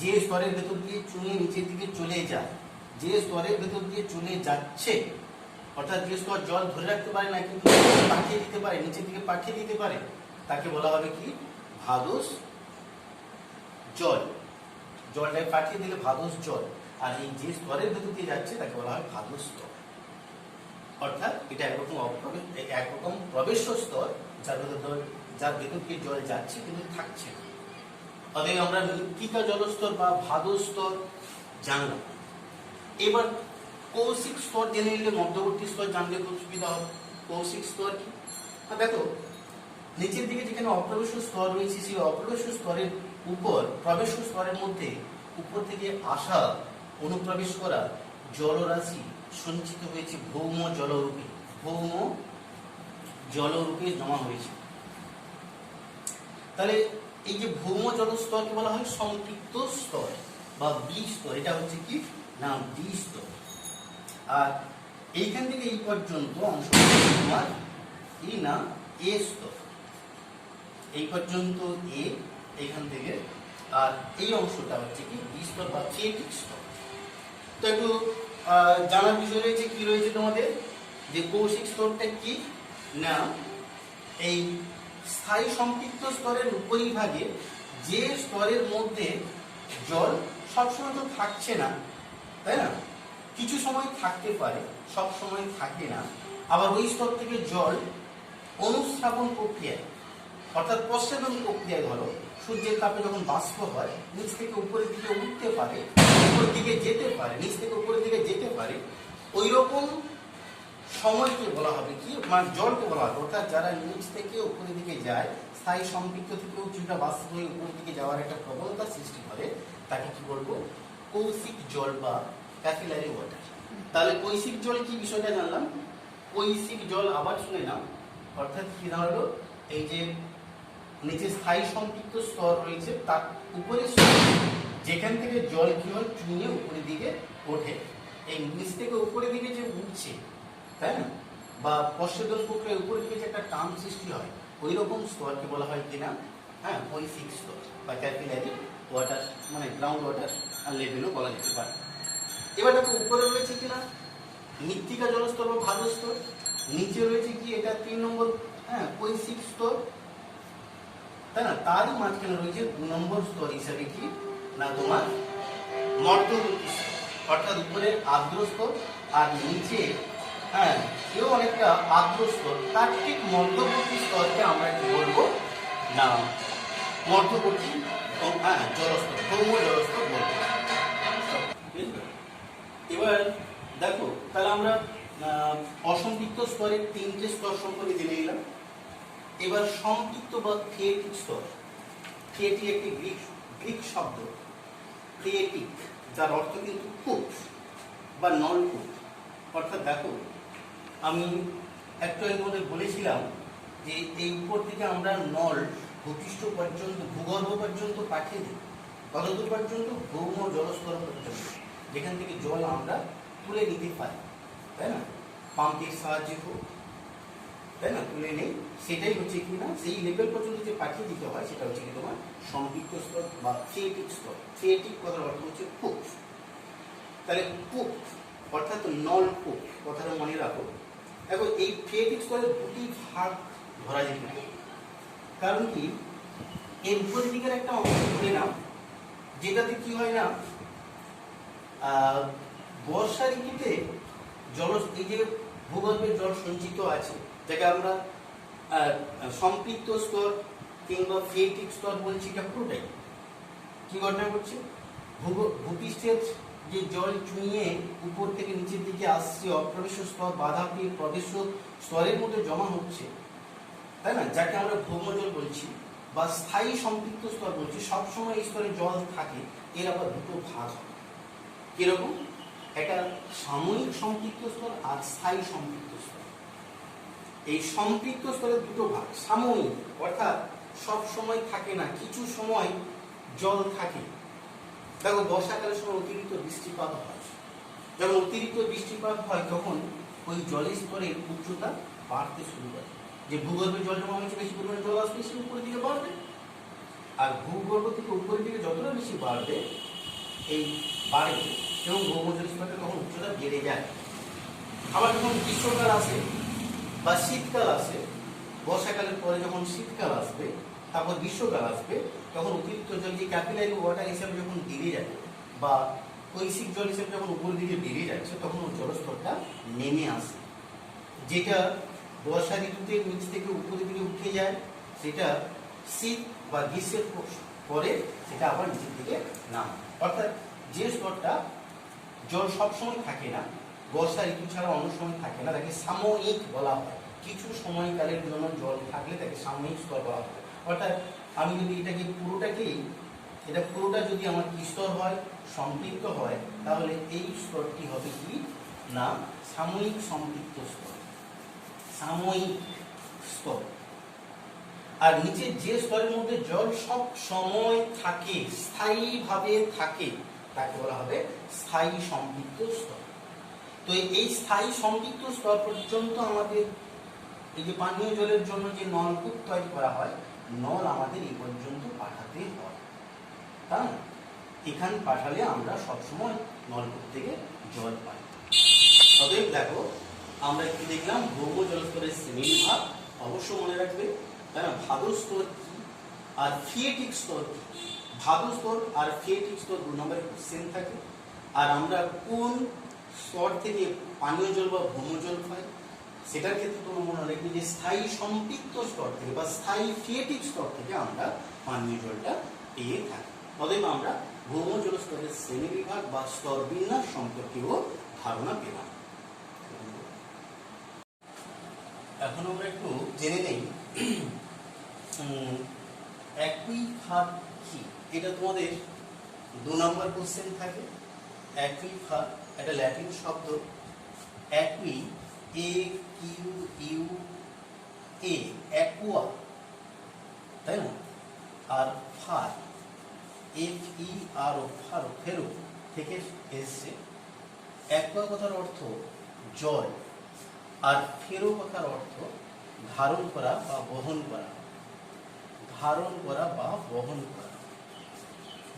যে স্তরের ভেতর দিয়ে চুঁয়ে নিচের দিকে চলে যায়, যে স্তরের ভেতর দিয়ে চলে যাচ্ছে, অর্থাৎ যে স্তর জল ধরে রাখতে পারে না কিন্তু পাঠিয়ে দিতে পারে, নিচের দিকে পাঠিয়ে দিতে পারে, তাকে বলা হবে কি ভাদোস জল। জলটাকে পাঠিয়ে দিলে ভাদোস জল। আর এই যে স্তরের ভেতর দিয়ে যাচ্ছে তাকে বলা হয় ভাদোস স্তর। অর্থাৎ এটা একরকম প্রবেশ স্তর, যার ভেতর দিয়ে জল যাচ্ছে কিন্তু থাকছে না। অতএব আমরা মৃত্তিকা জলস্তর বা ভাদোস স্তর জানলাম। এবার কৌশিক স্তর জেনে নিলে মধ্যবর্তী স্তর জানলে খুব সুবিধা হবে। কৌশিক স্তর কি, দেখো নিচের দিকে যেখানে অপ্রবেশ স্তর রয়েছে, সেই অপ্রবেশ স্তরের উপর প্রবেশ স্তরের মধ্যে উপর থেকে আসা, অনুপ্রবেশ করা জলরাশি সঞ্চিত হয়েছে ভৌম জলরূপে, ভৌম জলরূপে জমা হয়েছে। তাহলে এই যে ভৌম জলস্তরকে বলা হয় সম্পৃক্ত স্তর বা বি স্তর। এটা হচ্ছে কি না বি স্তর। আর এইখান থেকে এই পর্যন্ত অংশ তোমার কি না এ স্তর, এই পর্যন্ত এ, এইখান থেকে, আর এই অংশটা হচ্ছে কি বি স্তর বা কেটিক স্তর। তো একটু জানার বিষয় রয়েছে, কি রয়েছে তোমাদের, যে কৌশিক স্তরটা কি না এই স্থায়ী সম্পৃক্ত স্তরের উপরিভাগে যে স্তরের মধ্যে জল সবসময় তো থাকছে না, তাই না, কিছু সময় থাকতে পারে, সব সময় থাকে না। আবার ওই স্তর থেকে জল অনুস্রাবন প্রক্রিয়ায়, অর্থাৎ প্রস্বেদন প্রক্রিয়ায়, ধরো সূর্যের তাপে যখন বাষ্প হয় নিচ থেকে উপরের দিকে উঠতে পারে, উপরের দিকে যেতে পারে, নিচ থেকে উপরের দিকে যেতে পারে, ওই রকম সময়কে বলা হবে কি মানে জলকে বলা হবে। অর্থাৎ যারা নিচ থেকে উপরের দিকে যায়, স্থায়ী সম্পৃক্ত থেকে কিছুটা বাষ্প হয়ে উপরের দিকে যাওয়ার একটা প্রবণতা সৃষ্টি করে, তাকে কি বলবো কৌশিক জল বা ক্যাপিলারি ওয়াটার। তাহলে কৈশিক জল কি বিষয়টা জানলাম। কৈশিক জল আবার শুনে নাও, অর্থাৎ কি দাঁড়ালো, এই যে নিচে স্থায়ী সম্পৃক্ত স্তর রয়েছে, তার উপরে স্তর যেখান থেকে জল কি হয় চুইয়ে উপরের দিকে ওঠে। এই নিচ থেকে উপরের দিকে যে উঠছে, তাই না, বা প্রস্বেদন প্রক্রিয়ার উপরের দিকে যে একটা টান সৃষ্টি হয়, ওই রকম স্তরকে বলা হয় কিনা, হ্যাঁ, কৈশিক স্তর বা ক্যাপিলারি ওয়াটার, মানে গ্রাউন্ড ওয়াটার লেভেলও বলা যেতে পারে। এবার দেখো উপরে রয়েছে কিনা মৃত্তিকা জলস্তর বা ভাদ্র স্তর, নিচে রয়েছে কি এটা 3 নম্বর, হ্যাঁ, কৈশিক স্তর, তাই না, তারই মাঝখানে রয়েছে 2 নম্বর স্তর হিসাবে কি না তোমার মধ্যবর্তী স্তর, অর্থাৎ উপরে আর্দ্র স্তর আর নিচে, হ্যাঁ, এও অনেকটা আর্দ্র স্তর, তার ঠিক মধ্যবর্তী স্তরকে আমরা কি বলবো না মধ্যবর্তী, হ্যাঁ, জলস্তর, ভৌম জলস্তর বলবো। এবার দেখো তাহলে আমরা অসম্পৃক্ত স্তরের 3টে স্তর সম্পর্কে জেনে নিলাম। এবার সম্পৃক্ত বা থিয়েটিক স্তর, থিয়েটি একটি গ্রিক শব্দ, থিয়েটিক, যার অর্থ কিন্তু কূপ বা নলকূপ। অর্থাৎ দেখো আমি একটু এর মধ্যে বলেছিলাম যে এই উপর থেকে আমরা নল ভূপৃষ্ঠ পর্যন্ত, ভূগর্ভ পর্যন্ত পাঠিয়ে দিই, কতদূর পর্যন্ত, ভৌম জলস্তর পর্যন্ত, যেখান থেকে জল আমরা তুলে নিতে পারি, তাই না, পাম্পের সাহায্যে হোক, তাই না, তুলে নেই, সেটাই হচ্ছে কি না সেই লেভেল পর্যন্ত যে পাঠিয়ে দিতে হয় সেটা হচ্ছে কি তোমার সম্পৃক্ত স্তর বা থিয়েটিক স্তর। থিয়েটিক কথার অর্থ হচ্ছে কূপ। তাহলে কূপ অর্থাৎ নলকূপ কথাটা মনে রাখো। দেখো এই থিয়েটিক স্তরের দুটি ভাগ ধরা যেতে পারে, কারণ কি এর উপরের দিকের একটা অংশ ধরে নাও, যেটাতে কি হয় না বর্ষা ঋতুতে এই যে ভূগর্ভের জল সঞ্চিত আছে, যাকে আমরা সম্পৃক্ত স্তর কিংবা থিয়েটিক স্তর বলছি, এটা পুরোটাই কি ঘটনা ঘটছে, ভূপৃষ্ঠের যে জল চুইয়ে উপর থেকে নিচের দিকে আসছে, অপ্রবেশ স্তর বাধা পেয়ে প্রবেশ স্তরের মধ্যে জমা হচ্ছে, তাই না, যাকে আমরা ভৌমজল বলছি বা স্থায়ী সম্পৃক্ত স্তর বলছি। সবসময় এই স্তরে জল থাকে। এর আবার দুটো ভাগ হয়, কিরকম, একটা সাময়িক সম্পৃক্ত স্তর আর স্থায়ী সম্পৃক্ত স্তর। এই সম্পৃক্ত স্তরের দুটো ভাগ, সাময়িক অর্থাৎ সব সময় থাকে না, কিছু সময় জল থাকে। দেখো বর্ষাকালের সময় অতিরিক্ত বৃষ্টিপাত হয়, যখন অতিরিক্ত বৃষ্টিপাত হয় তখন ওই জলের স্তরের উচ্চতা বাড়তে শুরু করে, যে ভূগর্ভে জল জমা হয়েছে, বেশি পরিমাণে জল আসবে, সে উপরের দিকে বাড়বে, আর ভূগর্ভ থেকে উপরের দিকে যতটা বেশি বাড়বে এই বাড়বে এবং ভৌমজল স্তরটা তখন উচ্চতা বেড়ে যায়। আবার যখন গ্রীষ্মকাল আসে বা শীতকাল আসে, বর্ষাকালের পরে যখন শীতকাল আসবে, তারপর গ্রীষ্মকাল আসবে, তখন অতিরিক্ত জল যে ক্যাপিলারি ওয়াটার হিসাবে যখন বেড়ে যাবে বা কৈশিক জল হিসেবে যখন উপরের দিকে বেড়ে যাচ্ছে, তখন ওই জলস্তরটা নেমে আসে। যেটা বর্ষা ঋতুতে নিচ থেকে উপরের দিকে উঠে যায়, সেটা শীত বা গ্রীষ্মের পরে সেটা আবার নিচের দিকে নামে। অর্থাৎ যে স্তরটা জল সবসময় থাকে না, বর্ষা ঋতু ছাড়া অন্য সময় থাকে না, তাকে সাময়িক বলা হয়। কিছু সময়কালের জন্য জল থাকলে তাকে সাময়িক স্তর বলা হয়। অর্থাৎ আমি যদি এটাকে পুরোটাকেই, এটা পুরোটা যদি আমার কি স্তর হয়, সম্পৃক্ত হয়, তাহলে এই স্তরটি হবে কি না সাময়িক সম্পৃক্ত স্তর, সাময়িক স্তর। আর নিচে যে স্তরের মধ্যে জল সব সময় থাকে, স্থায়ীভাবে থাকে, তাকে বলা হবে স্থায়ী সম্পৃক্ত স্তর। তো এই স্থায়ী সম্পৃক্ত স্তর পর্যন্ত আমাদের এই যে পানীয় জলের জন্য যে নলকূপ তৈরি করা হয়, নল আমাদের এই পর্যন্ত পাঠাতে হয়, তাই না, এখানে পাঠালে আমরা সবসময় নলকূপ থেকে জল পাই। অতএব দেখো আমরা কি দেখলাম, ভৌম জলস্তরের শ্রেণীবিভাগ অবশ্য মনে রাখবে, তাই না, ভাদ্র স্তর কি আর থিয়েটিক স্তর কি। ভাদ্র স্তর আর থিয়েটিক স্তর 2 নম্বরের কোশ্চেন থাকে। আর আমরা কোন স্তর থেকে পানীয় জল বা ভৌম জল পাই, সেটার ক্ষেত্রে তোমরা মনে রাখবে যে স্থায়ী সম্পৃক্ত স্তর থেকে বা স্থায়ী থিয়েটিক স্তর থেকে আমরা পানীয় জলটা পেয়ে থাকি। অতএব আমরা ভৌম জলস্তরের শ্রেণীবিভাগ বা স্তর বিন্যাস সম্পর্কেও ধারণা পেলাম। এখন আমরা একটু জেনে নেই অ্যাকুইফার কি। এটা তোমাদের 2 নম্বর কোশ্চেন থাকে। অ্যাকুইফার একটা ল্যাটিন শব্দ, অ্যাকুই, এ কিউ ইউ এ, অ্যাকুয়া, তাই না? আর ফার, FERO, ফারো, ফেরো থেকে এসছে। অ্যাকুয়া কথার অর্থ জল, আর ফেরো কথার অর্থ ধারণ করা বা বহন করা, ধারণ করা বা বহন করা,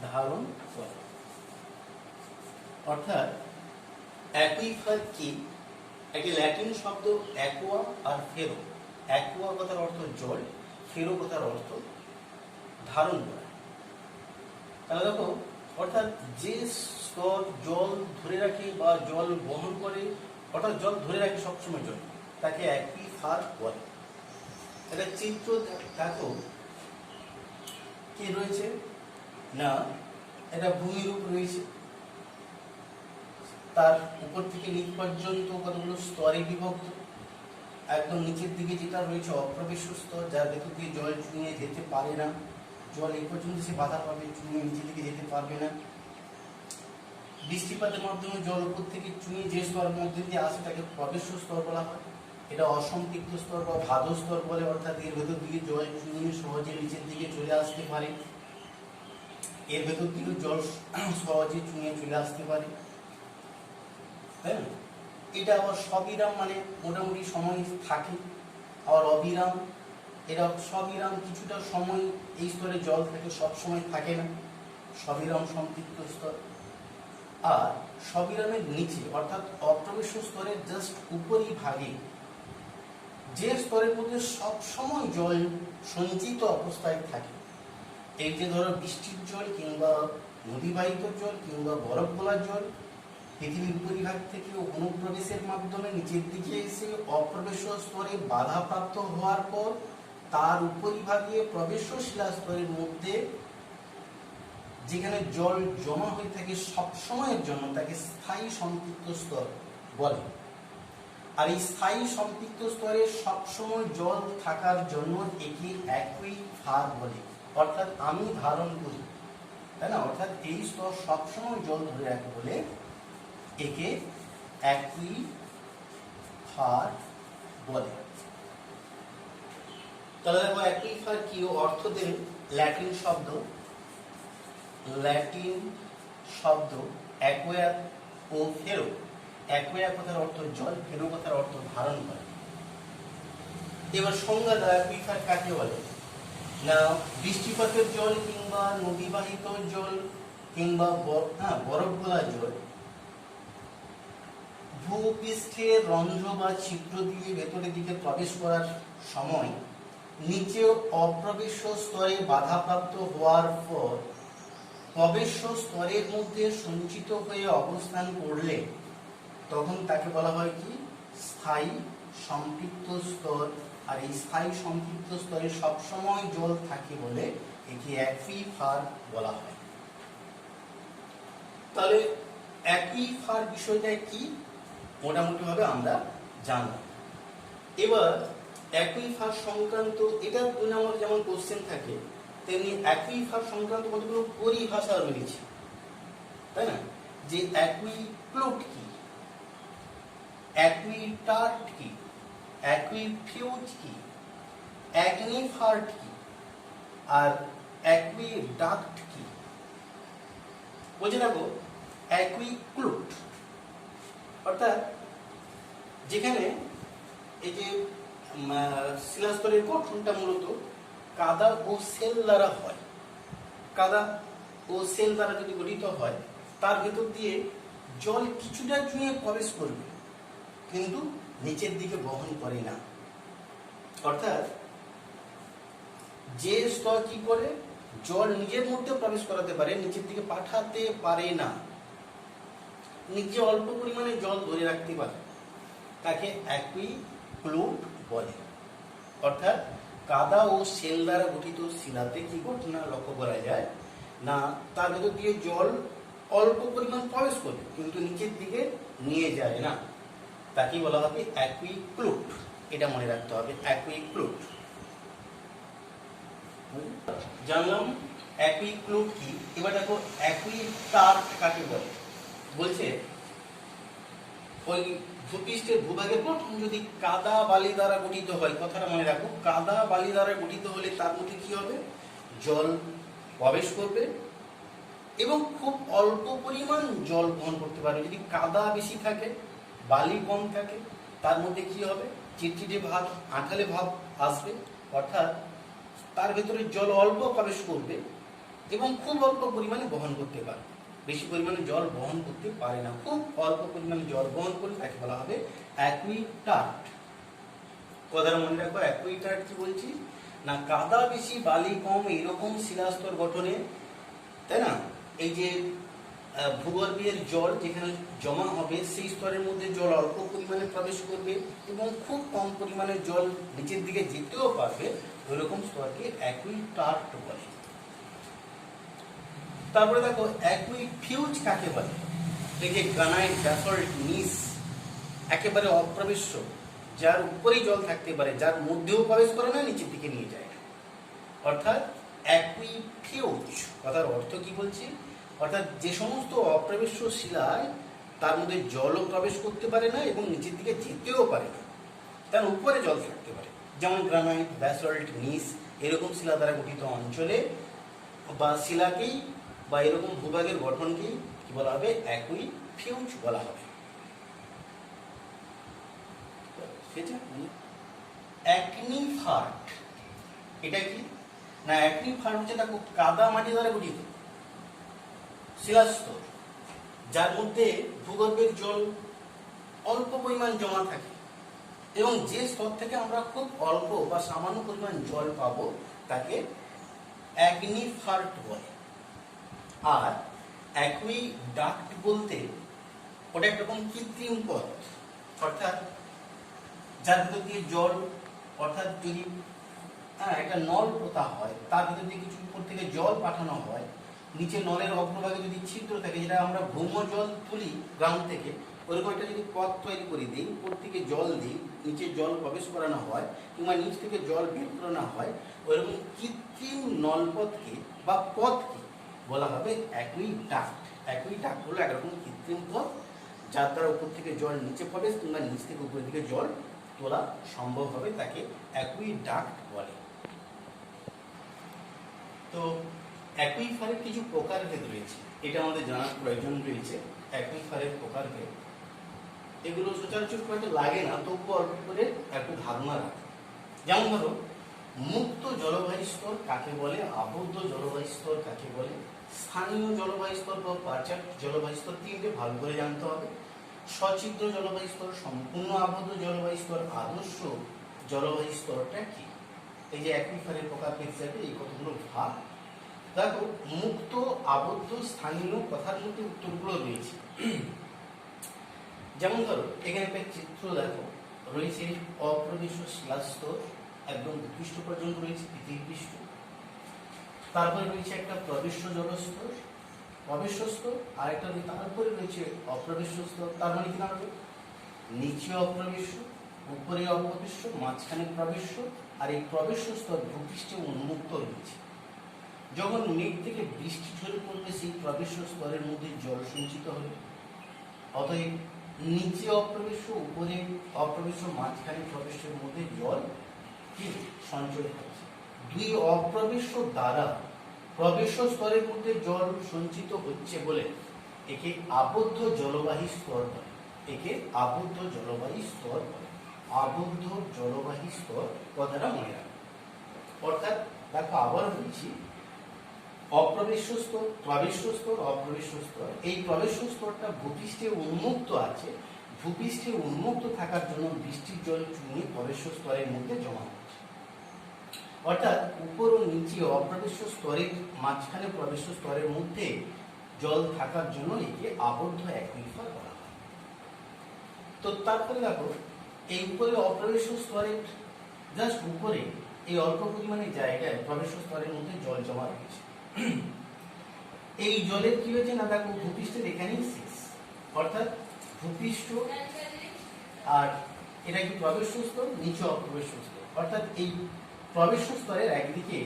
ধারণ করা। অর্থাৎ অ্যাকুইফার কি? একটি ল্যাটিন শব্দ অ্যাকুয়া আর ফেরো। অ্যাকুয়া কথার অর্থ জল, ফেরো কথার অর্থ ধারণ করা। তাহলে দেখো, অর্থাৎ যে স্তর জল ধরে রাখে বা জল বহন করে, অর্থাৎ জল ধরে রাখে সবসময় জল, তাকে অ্যাকুইফার বলে। একটা চিত্র দেখো কি রয়েছে না, এটা ভূমিরূপ রয়েছে, তার উপর থেকে নিচ পর্যন্ত কতগুলো স্তরে বিভক্ত। একদম নিচের দিকে যেটা রয়েছে অপ্রবেশ্য স্তর, যার ভেতর দিয়ে জল চুঁয়ে যেতে পারে না, জল এই পর্যন্ত সে বাধা পাবে, চুঁয়ে নিচের দিকে যেতে পারবে না। বৃষ্টিপাতের মাধ্যমে জল উপর থেকে চুঁয়ে যে স্তর মধ্যে দিয়ে আসে তাকে প্রবেশ্য স্তর বলা হয়। এটা অসম্পৃক্ত স্তর বা ভাদো স্তর বলে, অর্থাৎ এর ভেতর দিকে জল চুঁয়ে সহজে নিচের দিকে চলে আসতে পারে, এর ভেতর দিকে জল সহজে চুঁয়ে চলে আসতে পারে, তাই না? এটা আবার সবিরাম, মানে মোটামুটি সময় থাকে। আবার অবিরাম, এটা সবিরাম, কিছুটা সময় এই স্তরে জল থাকে, সব সময় থাকে না, সবিরাম সম্পৃক্ত স্তর। আর সবিরামের নিচে অর্থাৎ অপ্রবেশ্য স্তরের জাস্ট উপরি ভাগে যে স্তরের মধ্যে সব সময় জল সঞ্চিত অবস্থায় থাকে, এই যে ধরো বৃষ্টির জল কিংবা নদীবাহিত জল কিংবা বরফ গলার জল পৃথিবীর উপরিভাগ থেকে অনুপ্রবেশের মাধ্যমে নিচের দিকে এসে অপ্রবেশ্য স্তরে বাধাপ্রাপ্ত হওয়ার পর তার উপরিভাগে প্রবেশ্য শিলা স্তরের মধ্যে যেখানে জল জমা হয়ে থাকে সব সময়ের জন্য, তাকে স্থায়ী সম্পৃক্ত স্তর বলে। আর এই স্থায়ী সম্পৃক্ত স্তরে সবসময় জল থাকার জন্য একে অ্যাকুইফার বলে, অর্থাৎ আমি ধারণ করি, তাই না? অর্থাৎ এই স্তর সবসময় জল ধরে রাখে বলে একে অ্যাকুইফার বলে। তাহলে দেখো অ্যাকুইফার কি অর্থ দেন? ল্যাটিন শব্দ অ্যাকুয়া ও ফেরো। অ্যাকুয়া কথার অর্থ জল, ফেরো কথার অর্থ ধারণ করে। এবার সংজ্ঞা দাও, অ্যাকুইফার কাকে বলে? না, বৃষ্টিপাতের জল কিংবা নদীবাহিত জল কিংবা বরফ গলা জল ভূপৃষ্ঠে রন্ধ্র বা ছিদ্র দিয়ে ভেতরের দিকে প্রবেশ করার সময় নিচে অপ্রবেশ্য স্তরে বাধাপ্রাপ্ত হওয়ার পর প্রবেশ্য স্তরের মধ্যে সঞ্চিত হয়ে অবস্থান করলে তখন তাকে বলা হয় কি? স্থায়ী সম্পৃক্ত স্তর। আর এই স্থায়ী সম্পৃক্ত স্তরে সবসময় জল থাকে বলে একে অ্যাকুইফার বলা হয়। তাহলে অ্যাকুইফার বিষয়টা কি মোটামুটি ভাবে আমরা জানলাম। এবার অ্যাকুইফার সংক্রান্ত, এটা 2 নম্বর যেমন কোশ্চেন থাকে, তেমনি অ্যাকুইফার সংক্রান্ত কতগুলো পরিভাষা রয়েছে, তাই না? যে অ্যাকুইক্লুট কি, অ্যাকুইটার্ট কি, অ্যাকুইফিউজ কি, অ্যাকুইফার্ট কি, আর অ্যাকুইডাক্ট কি। বুঝে রাখো, অ্যাকুইক্লুট অর্থাৎ যেখানে এই যে শিলাস্তরের গঠনটা মূলত কাদা ও সেল দ্বারা হয়, কাদা ও সেল দ্বারা যদি গঠিত হয়, তার ভেতর দিয়ে জল কিছুটা চুঁয়ে প্রবেশ করবে কিন্তু নিচের দিকে বহন করে না। অর্থাৎ যে স্তর কি করে জল নিজের মধ্যে প্রবেশ করাতে পারে, নিচের দিকে পাঠাতে পারে না, নিচে অল্প পরিমাণে জল ধরে রাখতে পারে, তাকে অ্যাকুইক্লুট বলে। অর্থাৎ কাদা ও সেল দ্বারা গঠিত শিলাতে কি ঘটনা লক্ষ্য করা যায় না, তার ভেতর দিয়ে জল অল্প পরিমাণ প্রবেশ করবে কিন্তু নিচের দিকে নিয়ে যায় না, তাকে বলা হবে অ্যাকুইক্লুট। এটা মনে রাখতে হবে, অ্যাকুইক্লুট। জানলাম অ্যাকুইক্লুট কি। এবার দেখো অ্যাকুইটার্ট কাকে বলে। বলছে ওই ভূপৃষ্ঠের ভূভাগের গঠন যদি কাদা বালি দ্বারা গঠিত হয়, কথাটা মনে রাখো, কাদা বালি দ্বারা গঠিত হলে তার মধ্যে কি হবে, জল প্রবেশ করবে এবং খুব অল্প পরিমাণ জল বহন করতে পারবে। যদি কাদা বেশি থাকে, বালি কম থাকে, তার মধ্যে কি হবে, চিটচিটে ভাব, আঠালে ভাব আসবে, অর্থাৎ তার ভেতরে জল অল্প প্রবেশ করবে এবং খুব অল্প পরিমাণে বহন করতে পারবে। বেশি পরিমাণে জল বহন করতে পারে না, খুব অল্প পরিমাণে জল বহন করে তাকে বলা হবে অ্যাকুইটার্ট। কথাটা মনে রাখো, অ্যাকুইটার্ট কি বলছি না, কাদা বেশি বালি কম এরকম শিলাস্তর গঠনে, তাই না, এই যে ভূগর্ভের জল যেখানে জমা হবে সেই স্তরের মধ্যে জল অল্প পরিমাণে প্রবেশ করবে এবং খুব কম পরিমাণে জল নিচের দিকে যেতেও পারবে, ওইরকম স্তরকে অ্যাকুইটার্ট বলে। তারপরে দেখো অ্যাকুইফিউজ কাকে বলে, এই যে গ্রানাইট ব্যাসল্ট নিস একেবারে অপ্রবেশ্য, যার উপরেই জল থাকতে পারে, যার মধ্যেও প্রবেশ করে না, নিচের দিকে নিয়ে যায়, অর্থাৎ অ্যাকুইফিউজ। কথার অর্থ কি বলছি, অর্থাৎ যে সমস্ত অপ্রবেশ্য শিলায় তার মধ্যে জলও প্রবেশ করতে পারে না এবং নিচের দিকে যেতেও পারে না, তার উপরে জল থাকতে পারে, যেমন গ্রানাইট ব্যাসল্ট নিস এরকম শিলা দ্বারা গঠিত অঞ্চলে বা শিলাকেই বা এরকম ভূভাগের গঠনকেই কি বলা হবে, অ্যাকুইফিউজ বলা হবে। অ্যাকনিফার্ট এটা কি না, অ্যাকনিফার্ট হচ্ছে দেখো কাদা মাটি দ্বারা গঠিত শিলাস্তর, যার মধ্যে ভূগর্ভের জল অল্প পরিমাণ জমা থাকে এবং যে স্তর থেকে আমরা খুব অল্প বা সামান্য পরিমাণ জল পাবো তাকে অ্যাকনিফার্ট বলে। আর অ্যাকুইডাক্ট বলতে ওটা একরকম কৃত্রিম পথ, অর্থাৎ যার ভিতর দিয়ে জল, অর্থাৎ যদি একটা নল পোতা হয়, তার ভিতর দিয়ে কিছু উপর থেকে জল পাঠানো হয়, নিচে নলের অগ্রভাগে যদি ছিদ্র থাকে, যেটা আমরা ভৌম জল তুলি গ্রাউন্ড থেকে, ওরকম একটা যদি পথ তৈরি করে দিই, উপর থেকে জল দিই, নিচে জল প্রবেশ করানো হয় কিংবা নিচ থেকে জল বের করানো হয়, ওইরকম কৃত্রিম নলপথকে বা পথকে বলা হবে অ্যাকুইডাক্ট। অ্যাকুইডাক্ট হলো একরকম কৃত্রিম পথ, যার দ্বারা উপর থেকে জল নিচে প্রবেশ কিংবা নিচ থেকে উপর দিকে জল তোলা সম্ভব হবে, তাকে অ্যাকুইডাক্ট বলে। তো অ্যাকুইফারের কিছু প্রকারভেদ রয়েছে, এটা আমাদের জানার প্রয়োজন রয়েছে। অ্যাকুইফারের প্রকারভেদ এগুলো সচরাচর হয়তো লাগে না, তবু অল্প করে একটু ধারণা রাখে। যেমন ধরো, মুক্ত জলবায়ু স্তর কাকে বলে, আবদ্ধ জলবায়ু স্তর কাকে বলে, স্থানীয় জলবায়ু স্তর বা পার্চাট জলবায়ু স্তর, তিনটে ভালো করে জানতে হবে। সচিদ্র জলবায়ু স্তর, সম্পূর্ণ আবদ্ধ জলবায়ু স্তর, আদর্শ জলবায়ু স্তরটা কি, এই যে অ্যাকুইফারের প্রকারভেদ হিসাবে এই কতগুলো ভাগ। দেখো, মুক্ত, আবদ্ধ, স্থানীয় কথার মধ্যে উত্তরগুলো রয়েছে। যেমন ধরো, এখানে একটা চিত্র দেখো, রয়েছে অপ্রবেশ্য শিলাস্তর, একদম ভূপৃষ্ঠ পর্যন্ত রয়েছে, পৃথিবী পৃষ্ঠ। তারপরে রয়েছে একটা প্রবেশ্য জলস্তর, প্রবেশ্য স্তর, আর একটা তারপরে রয়েছে অপ্রবেশ্য স্তর। তার মানে কি দাঁড়াবে, নিচে অপ্রবেশ্য, উপরে অপ্রবেশ্য, মাঝখানে প্রবেশ্য, আর এই প্রবেশ্য স্তর ভূপৃষ্ঠে উন্মুক্ত রয়েছে। যখন মেঘ থেকে বৃষ্টি ঝরে পড়বে, সেই প্রবেশ্য স্তরের মধ্যে জল সঞ্চিত হবে। অতএব নিচে অপ্রবেশ্য, উপরে অপ্রবেশ্য, মাঝখানে প্রবেশের মধ্যে জল কি সঞ্চয় হচ্ছে। দুই অপ্রবেশ্য দ্বারা প্রবেশ্য স্তরের মধ্যে জল সঞ্চিত হচ্ছে বলে একে আবদ্ধ জলবাহী স্তর বলে। একে আবদ্ধ জলবাহী স্তর বলে। আবদ্ধ জলবাহী স্তর কথাটা মনে রাখবে। অর্থাৎ দেখো, আবার বলছি, অপ্রবেশ্য স্তর, প্রবেশ্য স্তর, অপ্রবেশ্য স্তর। এই প্রবেশ্য স্তরটা ভূপৃষ্ঠে উন্মুক্ত আছে, ভূপৃষ্ঠে উন্মুক্ত থাকার জন্য বৃষ্টির জল চুইয়ে প্রবেশ্য স্তরের মধ্যে জমা হচ্ছে। অর্থাৎ উপর ও নিচে অপ্রবেশ্য স্তরের মাঝখানে প্রবেশ্য স্তরের মধ্যে জল থাকার জন্য একে আবদ্ধ অ্যাকুইফার বলা হয়। তো তারপরে দেখো, এই উপরে অপ্রবেশ্য স্তরের জাস্ট উপরে এই অল্প পরিমাণে জায়গায় প্রবেশ্য স্তরের মধ্যে জল জমা রয়েছে। এই জলের কি হয়েছে না, দেখো ভূপৃষ্ঠের এখানেই শেষ, অর্থাৎ ভূপৃষ্ঠ আর এটা কি প্রবেশ্য স্তর, নিচে অপ্রবেশ্য স্তর। অর্থাৎ এই প্রবেশ্য স্তরের একদিকে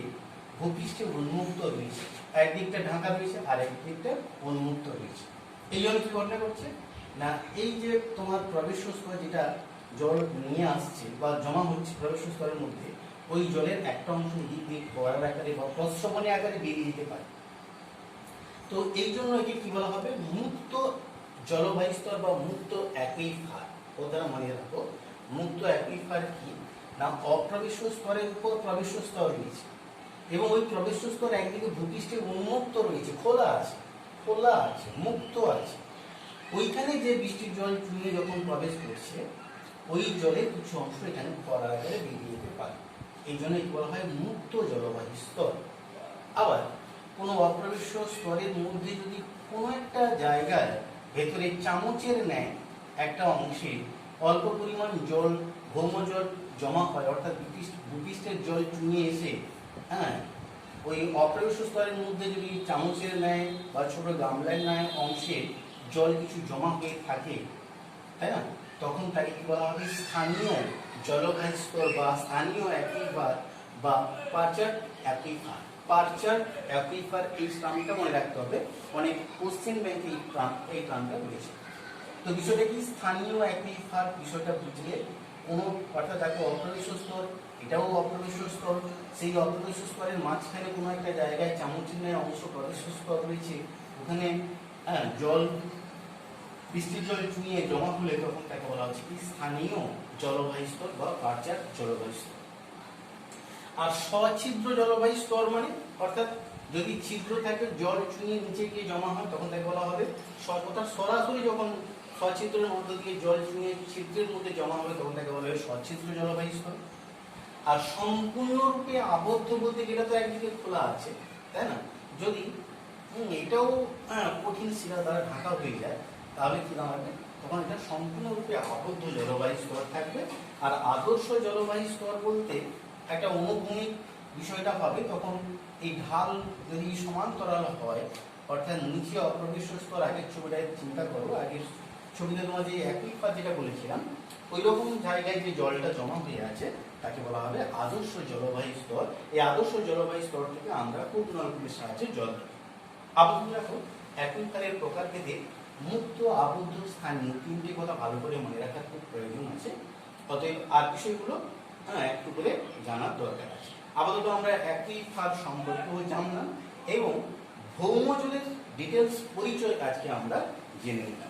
ভূপৃষ্ঠে উন্মুক্ত রয়েছে, একদিকটা ঢাকা রয়েছে আর একদিকটা উন্মুক্ত রয়েছে। এই জন্য কি ঘটনা করছে না এই যে তোমার প্রবেশ স্তর যেটা জল নিয়ে আসছে বা জমা হচ্ছে প্রবেশ স্তরের মধ্যে, ওই জলের একটা অংশ এদিক দিয়ে ফোয়ারার আকারে বা প্রস্রবণী আকারে বেরিয়ে যেতে পারে। তো এই জন্য একে কি বলা হবে, মুক্ত জলবায়ু স্তর বা মুক্ত অ্যাকুইফার। ও দ্বারা মনে রাখো, মুক্ত অ্যাকুইফার কি না, অপ্রবেশ স্তরের উপর প্রবেশ স্তর রয়েছে এবং ওই প্রবেশ স্তর একদিকে ভূপৃষ্ঠে উন্মুক্ত রয়েছে, খোলা আছে, মুক্ত আছে। ওইখানে যে বৃষ্টির জল চুইয়ে যখন প্রবেশ করছে, ওই জলের কিছু অংশ এখানে ফোয়ারার আকারে বেরিয়ে যেতে পারে। এই জন্য কি বলা হয় মুক্ত জলবায়ু স্তর। আবার কোনো অপ্রবেশ স্তরের মধ্যে যদি কোনো একটা জায়গায় ভেতরে চামচের ন্যায় একটা অংশে অল্প পরিমাণ জল, ভৌম জল জমা হয়, অর্থাৎ ভূপৃষ্ঠের জল চুইয়ে এসে, হ্যাঁ, ওই অপ্রবেশ স্তরের মধ্যে যদি চামচের ন্যায় বা ছোট গামলার ন্যায় অংশে জল কিছু জমা হয়ে থাকে, তাই না, তখন তাকে কি বলা হবে স্থানীয় জলবায়ু স্তর বা স্থানীয় অ্যাকুইফার বা পারচার্ড অ্যাকুইফার। পারচার্ড অ্যাকুইফার এই টার্মটা মনে রাখতে হবে, অনেক কোশ্চেন ব্যাংকে এই টার্মটা রয়েছে। তো বিষয়টা কি, স্থানীয় অ্যাকুইফার বিষয়টা বুঝলে কোনো, অর্থাৎ দেখো অপ্রবেশ স্তর, এটাও অপ্রবেশ স্তর, সেই অপ্রবেশ স্তরের মাঝখানে কোনো একটা জায়গায় চামচের ন্যায় অংশ প্রবেশ স্তর রয়েছে, ওখানে জল, বৃষ্টির জল চুইয়ে জমা হলে তখন তাকে বলা হচ্ছে কি স্থানীয় জলবায়ু স্তর বা পারচার্ড জলবায়ু স্তর। আর সছিদ্র জলবায়ু স্তর মানে, অর্থাৎ যদি ছিদ্র থাকে জল চুইয়ে নিচে গিয়ে জমা হয় তখন তাকে বলা হবে, অর্থাৎ সরাসরি যখন সছিদ্রের মধ্য দিয়ে জল চুইয়ে ছিদ্রের মধ্যে জমা হবে তখন তাকে বলা হবে সছিদ্র জলবায়ু স্তর। আর সম্পূর্ণরূপে আবদ্ধ বলতে গেলে তো একদিকে খোলা আছে, তাই না, যদি এটাও কঠিন শিলা দ্বারা ঢাকা হয়ে যায় তাহলে কি দাঁড়াবে, তখন এটা সম্পূর্ণরূপে আবদ্ধ জলবায়ু স্তর থাকবে। আর আদর্শ জলবায়ু স্তর বলতে একটা অনুভূমিক বিষয়টা হবে, তখন এই ঢাল যদি সমান্তরাল হয়, অর্থাৎ নিচে অপ্রবেশ স্তর, আগের ছবিটায় চিন্তা করো, আগের ছবিতে তোমার যে অ্যাকুইফার যেটা বলেছিলাম, ওই রকম জায়গায় যে জলটা জমা হয়ে আছে তাকে বলা হবে আদর্শ জলবায়ু স্তর। এই আদর্শ জলবায়ু স্তর থেকে আমরা কূপ নলকূপের সাহায্যে জল পাই। আবদ্ধ রাখো, অ্যাকুইফারের প্রকারভেদে মুক্ত, আবদ্ধ, স্থানীয় তিনটি কথা ভালো করে মনে রাখার খুব প্রয়োজন আছে। অতএব আর বিষয়গুলো একটু করে জানার দরকার আছে। আপাতত আমরা অ্যাকুইফার সম্পর্কেও জানলাম এবং ভৌম জলের ডিটেলস পরিচয় আজকে আমরা জেনে নিলাম।